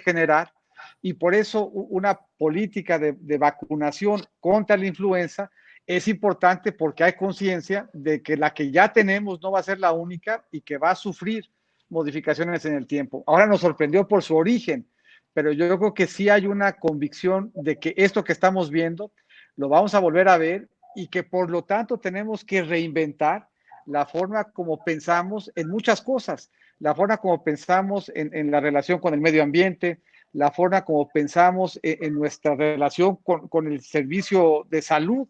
generar, y por eso una política de vacunación contra la influenza es importante porque hay conciencia de que la que ya tenemos no va a ser la única y que va a sufrir modificaciones en el tiempo. Ahora nos sorprendió por su origen, pero yo creo que sí hay una convicción de que esto que estamos viendo lo vamos a volver a ver y que por lo tanto tenemos que reinventar la forma como pensamos en muchas cosas, la forma como pensamos en la relación con el medio ambiente, la forma como pensamos en nuestra relación con el servicio de salud,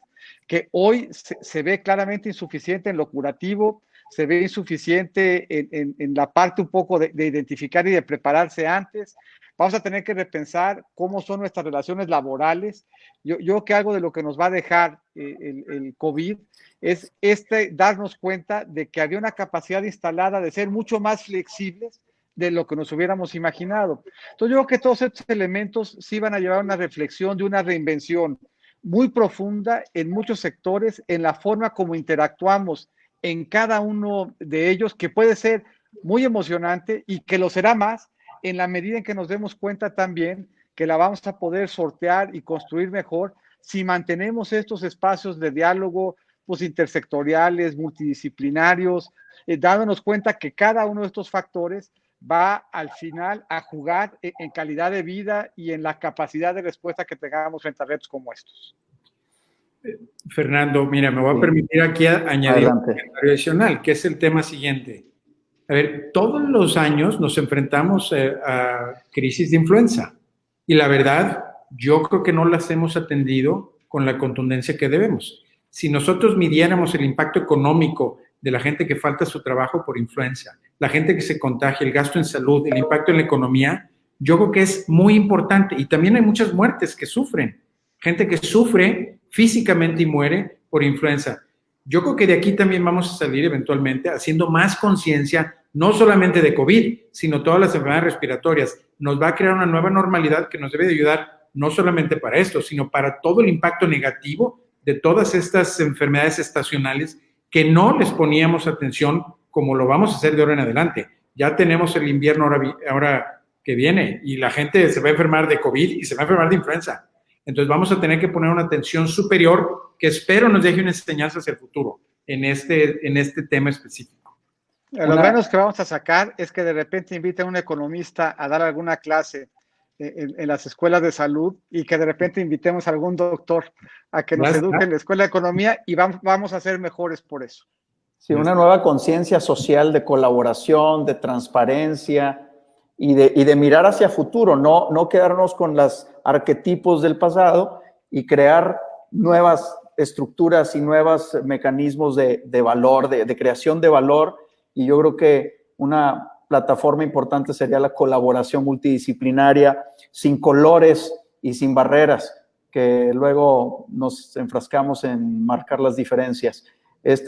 que hoy se ve claramente insuficiente en lo curativo, se ve insuficiente en la parte un poco de identificar y de prepararse antes. Vamos a tener que repensar cómo son nuestras relaciones laborales. Yo creo que algo de lo que nos va a dejar el COVID es darnos cuenta de que había una capacidad instalada de ser mucho más flexibles de lo que nos hubiéramos imaginado. Entonces yo creo que todos estos elementos sí van a llevar a una reflexión de una reinvención muy profunda en muchos sectores, en la forma como interactuamos en cada uno de ellos, que puede ser muy emocionante y que lo será más en la medida en que nos demos cuenta también que la vamos a poder sortear y construir mejor si mantenemos estos espacios de diálogo pues, intersectoriales, multidisciplinarios, dándonos cuenta que cada uno de estos factores va al final a jugar en calidad de vida y en la capacidad de respuesta que tengamos frente a retos como estos. Fernando, mira, me voy a permitir aquí añadir un comentario adicional, que es el tema siguiente. A ver, todos los años nos enfrentamos a crisis de influenza y la verdad, yo creo que no las hemos atendido con la contundencia que debemos. Si nosotros midiéramos el impacto económico de la gente que falta su trabajo por influenza, la gente que se contagia, el gasto en salud, el impacto en la economía, yo creo que es muy importante. Y también hay muchas muertes que sufren, gente que sufre físicamente y muere por influenza. Yo creo que de aquí también vamos a salir eventualmente haciendo más conciencia, no solamente de COVID, sino todas las enfermedades respiratorias. Nos va a crear una nueva normalidad que nos debe de ayudar no solamente para esto, sino para todo el impacto negativo de todas estas enfermedades estacionales que no les poníamos atención como lo vamos a hacer de ahora en adelante. Ya tenemos el invierno ahora que viene y la gente se va a enfermar de COVID y se va a enfermar de influenza. Entonces vamos a tener que poner una atención superior que espero nos deje una enseñanza hacia el futuro en este tema específico. Lo menos que vamos a sacar es que de repente invite a un economista a dar alguna clase en las escuelas de salud y que de repente invitemos a algún doctor a que nos eduque en la escuela de economía y vamos a ser mejores por eso. Sí, una nueva conciencia social de colaboración, de transparencia y de mirar hacia futuro, no quedarnos con los arquetipos del pasado y crear nuevas estructuras y nuevos mecanismos de valor, de creación de valor. Y yo creo que una plataforma importante sería la colaboración multidisciplinaria, sin colores y sin barreras, que luego nos enfrascamos en marcar las diferencias.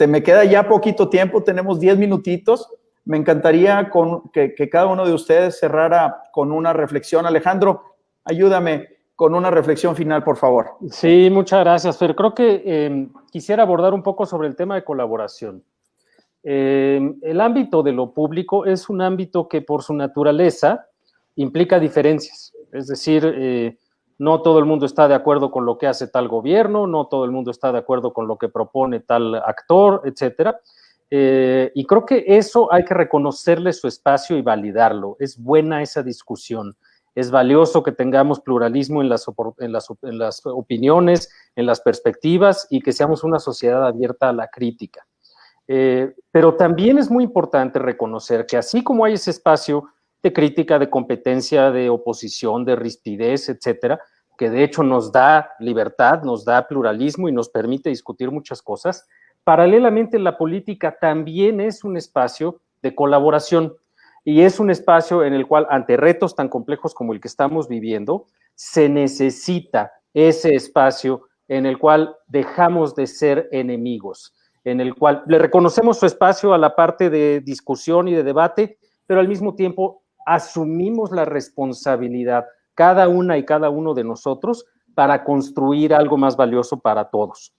Me queda ya poquito tiempo, tenemos 10 minutitos. Me encantaría que cada uno de ustedes cerrara con una reflexión. Alejandro, ayúdame con una reflexión final, por favor. Sí, muchas gracias, Fer. Creo que quisiera abordar un poco sobre el tema de colaboración. El ámbito de lo público es un ámbito que por su naturaleza implica diferencias. Es decir, no todo el mundo está de acuerdo con lo que hace tal gobierno, no todo el mundo está de acuerdo con lo que propone tal actor, etcétera. Y creo que eso hay que reconocerle su espacio y validarlo. Es buena esa discusión. Es valioso que tengamos pluralismo en las opiniones, en las perspectivas y que seamos una sociedad abierta a la crítica. Pero también es muy importante reconocer que así como hay ese espacio de crítica, de competencia, de oposición, de rispidez, etcétera, que de hecho nos da libertad, nos da pluralismo y nos permite discutir muchas cosas, paralelamente la política también es un espacio de colaboración y es un espacio en el cual ante retos tan complejos como el que estamos viviendo, se necesita ese espacio en el cual dejamos de ser enemigos, en el cual le reconocemos su espacio a la parte de discusión y de debate, pero al mismo tiempo asumimos la responsabilidad, cada una y cada uno de nosotros, para construir algo más valioso para todos.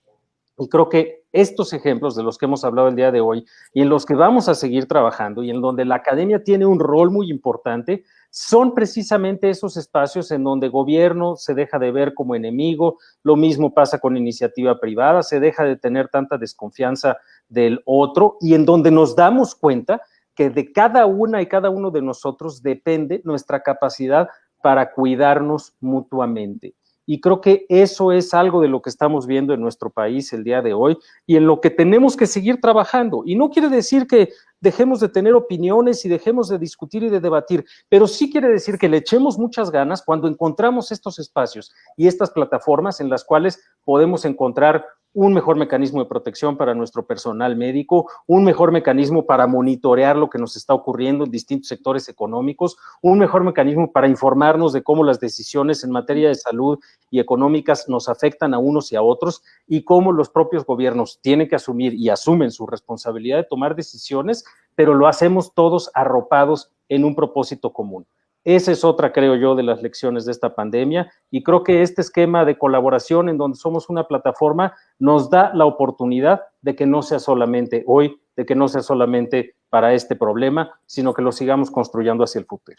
Y creo que estos ejemplos de los que hemos hablado el día de hoy y en los que vamos a seguir trabajando y en donde la academia tiene un rol muy importante, son precisamente esos espacios en donde gobierno se deja de ver como enemigo, lo mismo pasa con iniciativa privada, se deja de tener tanta desconfianza del otro y en donde nos damos cuenta que de cada una y cada uno de nosotros depende nuestra capacidad para cuidarnos mutuamente. Y creo que eso es algo de lo que estamos viendo en nuestro país el día de hoy y en lo que tenemos que seguir trabajando. Y no quiere decir que dejemos de tener opiniones y dejemos de discutir y de debatir, pero sí quiere decir que le echemos muchas ganas cuando encontramos estos espacios y estas plataformas en las cuales podemos encontrar un mejor mecanismo de protección para nuestro personal médico, un mejor mecanismo para monitorear lo que nos está ocurriendo en distintos sectores económicos, un mejor mecanismo para informarnos de cómo las decisiones en materia de salud y económicas nos afectan a unos y a otros y cómo los propios gobiernos tienen que asumir y asumen su responsabilidad de tomar decisiones, pero lo hacemos todos arropados en un propósito común. Esa es otra, creo yo, de las lecciones de esta pandemia y creo que este esquema de colaboración en donde somos una plataforma nos da la oportunidad de que no sea solamente hoy, de que no sea solamente para este problema, sino que lo sigamos construyendo hacia el futuro.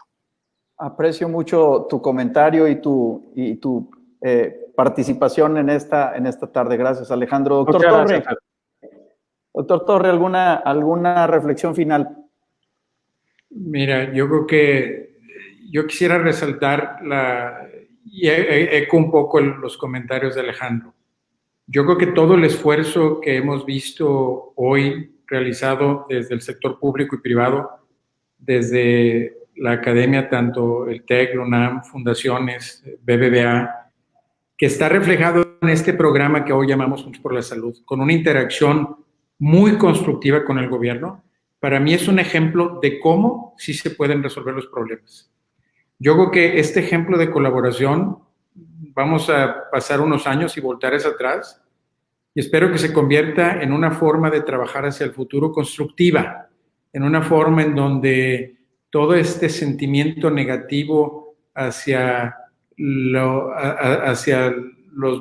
Aprecio mucho tu comentario y tu participación en esta tarde. Gracias, Alejandro. Doctor Torre, Doctor Torre, ¿alguna reflexión final? Mira, yo creo que yo quisiera resaltar y eco un poco los comentarios de Alejandro. Yo creo que todo el esfuerzo que hemos visto hoy realizado desde el sector público y privado, desde la academia, tanto el TEC, la UNAM, fundaciones, BBVA, que está reflejado en este programa que hoy llamamos Juntos por la Salud, con una interacción muy constructiva con el gobierno, para mí es un ejemplo de cómo sí se pueden resolver los problemas. Yo creo que este ejemplo de colaboración, vamos a pasar unos años y voltar hacia atrás, y espero que se convierta en una forma de trabajar hacia el futuro constructiva, en una forma en donde todo este sentimiento negativo hacia los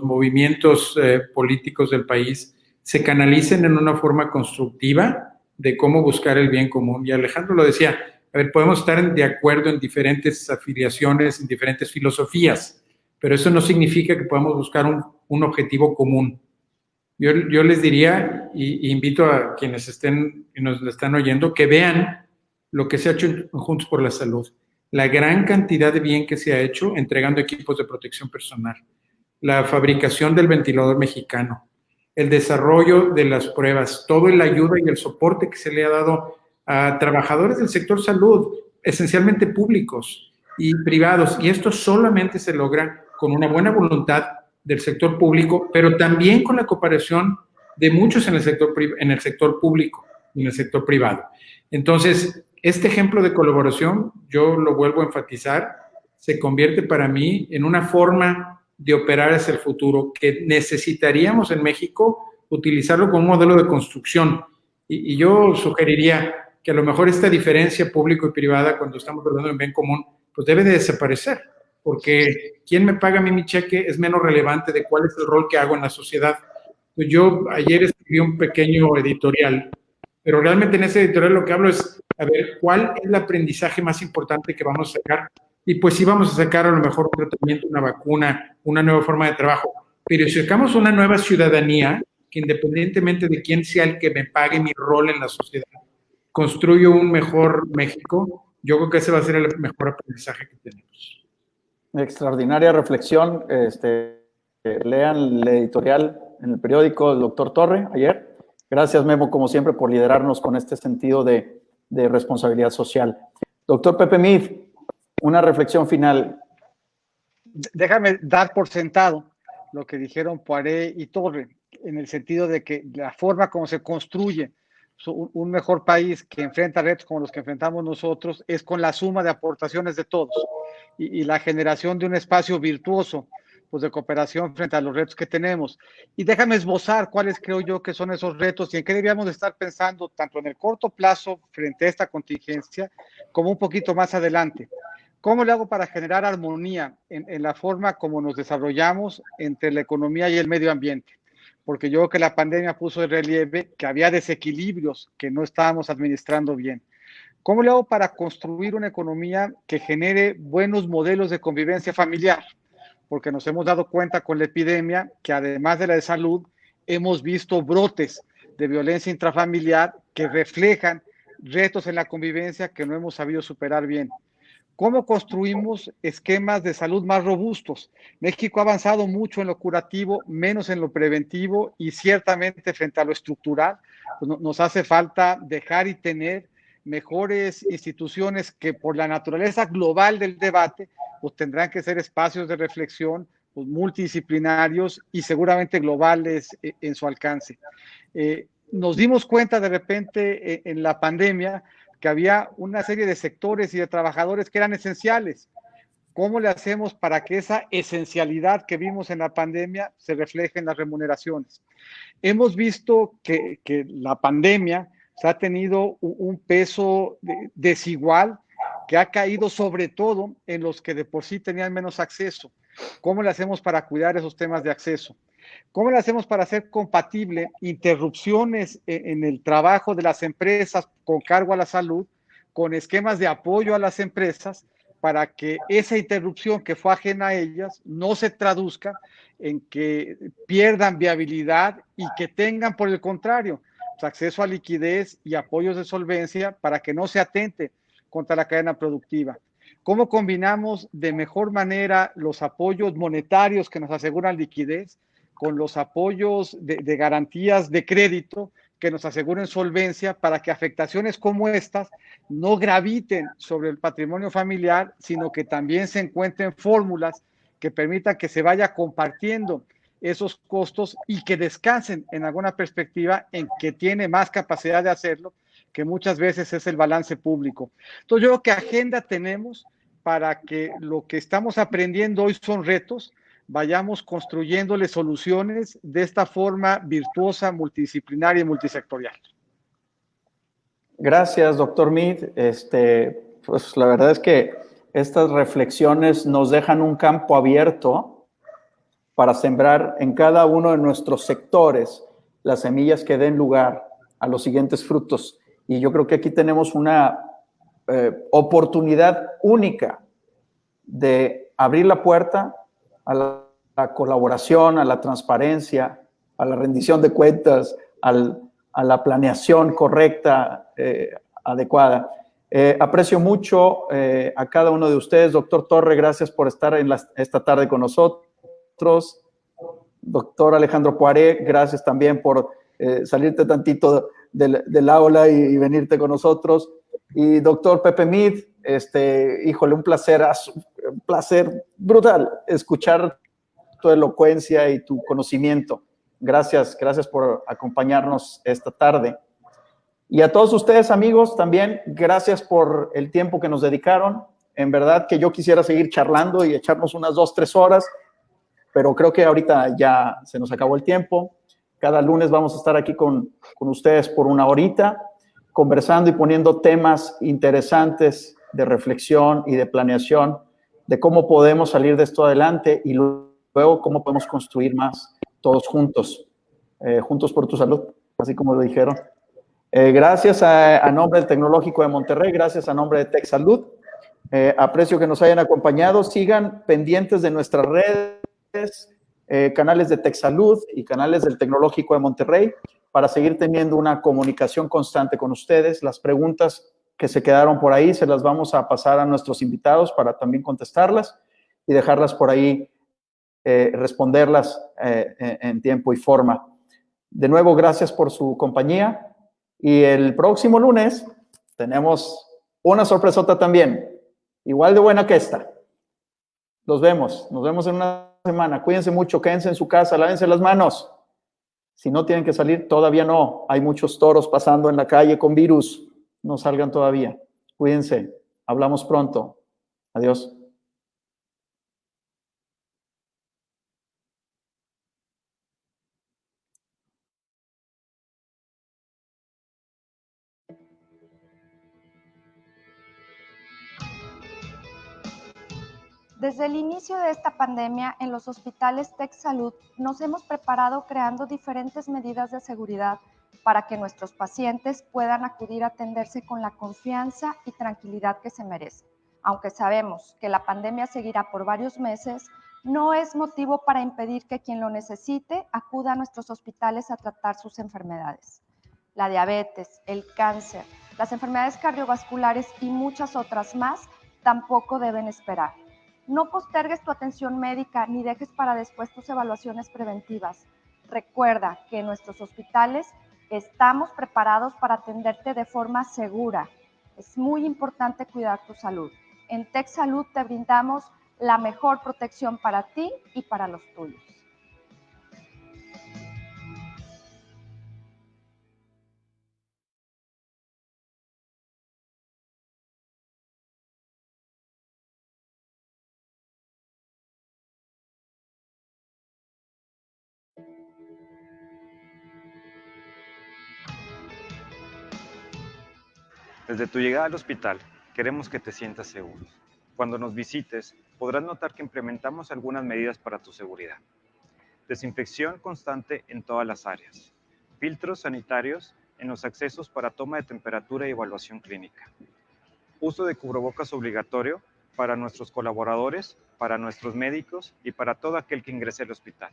movimientos políticos del país se canalicen en una forma constructiva de cómo buscar el bien común. Y Alejandro lo decía, a ver, podemos estar de acuerdo en diferentes afiliaciones, en diferentes filosofías, pero eso no significa que podamos buscar un objetivo común. Yo les diría, y invito a quienes nos están oyendo, que vean lo que se ha hecho Juntos por la Salud, la gran cantidad de bien que se ha hecho entregando equipos de protección personal, la fabricación del ventilador mexicano, el desarrollo de las pruebas, toda la ayuda y el soporte que se le ha dado a trabajadores del sector salud, esencialmente públicos y privados, y esto solamente se logra con una buena voluntad del sector público, pero también con la cooperación de muchos en el sector público y en el sector privado. Entonces, este ejemplo de colaboración, yo lo vuelvo a enfatizar, se convierte para mí en una forma de operar hacia el futuro que necesitaríamos en México utilizarlo como un modelo de construcción. Y yo sugeriría que a lo mejor esta diferencia público y privada, cuando estamos hablando de bien común, pues debe de desaparecer, porque quien me paga a mí mi cheque es menos relevante de cuál es el rol que hago en la sociedad. Pues yo ayer escribí un pequeño editorial, pero realmente en ese editorial lo que hablo es, a ver, ¿cuál es el aprendizaje más importante que vamos a sacar? Y pues sí vamos a sacar a lo mejor un tratamiento, una vacuna, una nueva forma de trabajo, pero si sacamos una nueva ciudadanía, que independientemente de quién sea el que me pague mi rol en la sociedad, construyo un mejor México, yo creo que ese va a ser el mejor aprendizaje que tenemos. Extraordinaria reflexión. Lean el editorial en el periódico del doctor Torre ayer. Gracias, Memo, como siempre, por liderarnos con este sentido de responsabilidad social. Doctor Pepe Mid, una reflexión final. Déjame dar por sentado lo que dijeron Poiré y Torre, en el sentido de que la forma como se construye un mejor país que enfrenta retos como los que enfrentamos nosotros es con la suma de aportaciones de todos y la generación de un espacio virtuoso pues de cooperación frente a los retos que tenemos. Y déjame esbozar cuáles creo yo que son esos retos y en qué deberíamos de estar pensando tanto en el corto plazo frente a esta contingencia como un poquito más adelante. ¿Cómo le hago para generar armonía en la forma como nos desarrollamos entre la economía y el medio ambiente? Porque yo creo que la pandemia puso en relieve que había desequilibrios que no estábamos administrando bien. ¿Cómo le hago para construir una economía que genere buenos modelos de convivencia familiar? Porque nos hemos dado cuenta con la epidemia que además de la de salud, hemos visto brotes de violencia intrafamiliar que reflejan retos en la convivencia que no hemos sabido superar bien. ¿Cómo construimos esquemas de salud más robustos? México ha avanzado mucho en lo curativo, menos en lo preventivo y ciertamente frente a lo estructural, pues nos hace falta dejar y tener mejores instituciones que por la naturaleza global del debate, pues tendrán que ser espacios de reflexión pues, multidisciplinarios y seguramente globales en su alcance. Nos dimos cuenta de repente en la pandemia que había una serie de sectores y de trabajadores que eran esenciales. ¿Cómo le hacemos para que esa esencialidad que vimos en la pandemia se refleje en las remuneraciones? Hemos visto que la pandemia ha tenido un peso desigual que ha caído sobre todo en los que de por sí tenían menos acceso. ¿Cómo le hacemos para cuidar esos temas de acceso? ¿Cómo le hacemos para hacer compatible interrupciones en el trabajo de las empresas con cargo a la salud con esquemas de apoyo a las empresas para que esa interrupción que fue ajena a ellas no se traduzca en que pierdan viabilidad y que tengan, por el contrario, acceso a liquidez y apoyos de solvencia para que no se atente contra la cadena productiva? ¿Cómo combinamos de mejor manera los apoyos monetarios que nos aseguran liquidez con los apoyos de garantías de crédito que nos aseguren solvencia para que afectaciones como estas no graviten sobre el patrimonio familiar, sino que también se encuentren fórmulas que permitan que se vaya compartiendo esos costos y que descansen en alguna perspectiva en que tiene más capacidad de hacerlo, que muchas veces es el balance público? Entonces yo creo que agenda tenemos para que lo que estamos aprendiendo hoy son retos, vayamos construyéndole soluciones de esta forma virtuosa, multidisciplinaria y multisectorial. Gracias, doctor Mead. Pues la verdad es que estas reflexiones nos dejan un campo abierto para sembrar en cada uno de nuestros sectores las semillas que den lugar a los siguientes frutos. Y yo creo que aquí tenemos una oportunidad única de abrir la puerta a la colaboración, a la transparencia, a la rendición de cuentas, a la planeación correcta, adecuada. Aprecio mucho a cada uno de ustedes. Doctor Torre, gracias por estar esta tarde con nosotros. Doctor Alejandro Poiré, gracias también por salirte tantito del aula y venirte con nosotros. Y doctor Pepe Mead, híjole, un placer brutal escuchar tu elocuencia y tu conocimiento. Gracias por acompañarnos esta tarde. Y a todos ustedes, amigos, también gracias por el tiempo que nos dedicaron. En verdad que yo quisiera seguir charlando y echarnos unas 2-3 horas, pero creo que ahorita ya se nos acabó el tiempo. Cada lunes vamos a estar aquí con ustedes por una horita, conversando y poniendo temas interesantes de reflexión y de planeación de cómo podemos salir de esto adelante y luego cómo podemos construir más todos juntos, juntos por tu salud, así como lo dijeron. Gracias a nombre del Tecnológico de Monterrey, gracias a nombre de TechSalud. Aprecio que nos hayan acompañado. Sigan pendientes de nuestras redes, canales de TechSalud y canales del Tecnológico de Monterrey para seguir teniendo una comunicación constante con ustedes. Las preguntas que se quedaron por ahí se las vamos a pasar a nuestros invitados para también contestarlas y dejarlas por ahí, responderlas en tiempo y forma. De nuevo, gracias por su compañía y el próximo lunes tenemos una sorpresota también, igual de buena que esta. Nos vemos en una semana. Cuídense mucho, quédense en su casa, lávense las manos. Si no tienen que salir, todavía no. Hay muchos toros pasando en la calle con virus. No salgan todavía. Cuídense. Hablamos pronto. Adiós. Desde el inicio de esta pandemia, en los hospitales TechSalud nos hemos preparado creando diferentes medidas de seguridad para que nuestros pacientes puedan acudir a atenderse con la confianza y tranquilidad que se merecen. Aunque sabemos que la pandemia seguirá por varios meses, no es motivo para impedir que quien lo necesite acuda a nuestros hospitales a tratar sus enfermedades. La diabetes, el cáncer, las enfermedades cardiovasculares y muchas otras más tampoco deben esperar. No postergues tu atención médica ni dejes para después tus evaluaciones preventivas. Recuerda que en nuestros hospitales estamos preparados para atenderte de forma segura. Es muy importante cuidar tu salud. En TechSalud te brindamos la mejor protección para ti y para los tuyos. Desde tu llegada al hospital, queremos que te sientas seguro. Cuando nos visites, podrás notar que implementamos algunas medidas para tu seguridad. Desinfección constante en todas las áreas. Filtros sanitarios en los accesos para toma de temperatura y evaluación clínica. Uso de cubrebocas obligatorio para nuestros colaboradores, para nuestros médicos y para todo aquel que ingrese al hospital.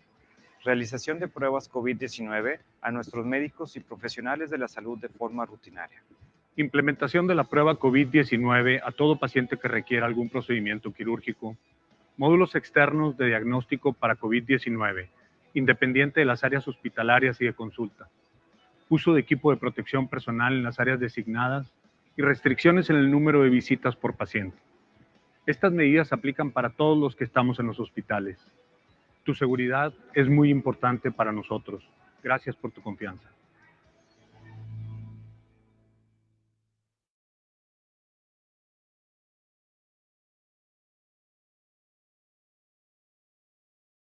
Realización de pruebas COVID-19 a nuestros médicos y profesionales de la salud de forma rutinaria. Implementación de la prueba COVID-19 a todo paciente que requiera algún procedimiento quirúrgico. Módulos externos de diagnóstico para COVID-19, independiente de las áreas hospitalarias y de consulta. Uso de equipo de protección personal en las áreas designadas y restricciones en el número de visitas por paciente. Estas medidas se aplican para todos los que estamos en los hospitales. Tu seguridad es muy importante para nosotros. Gracias por tu confianza.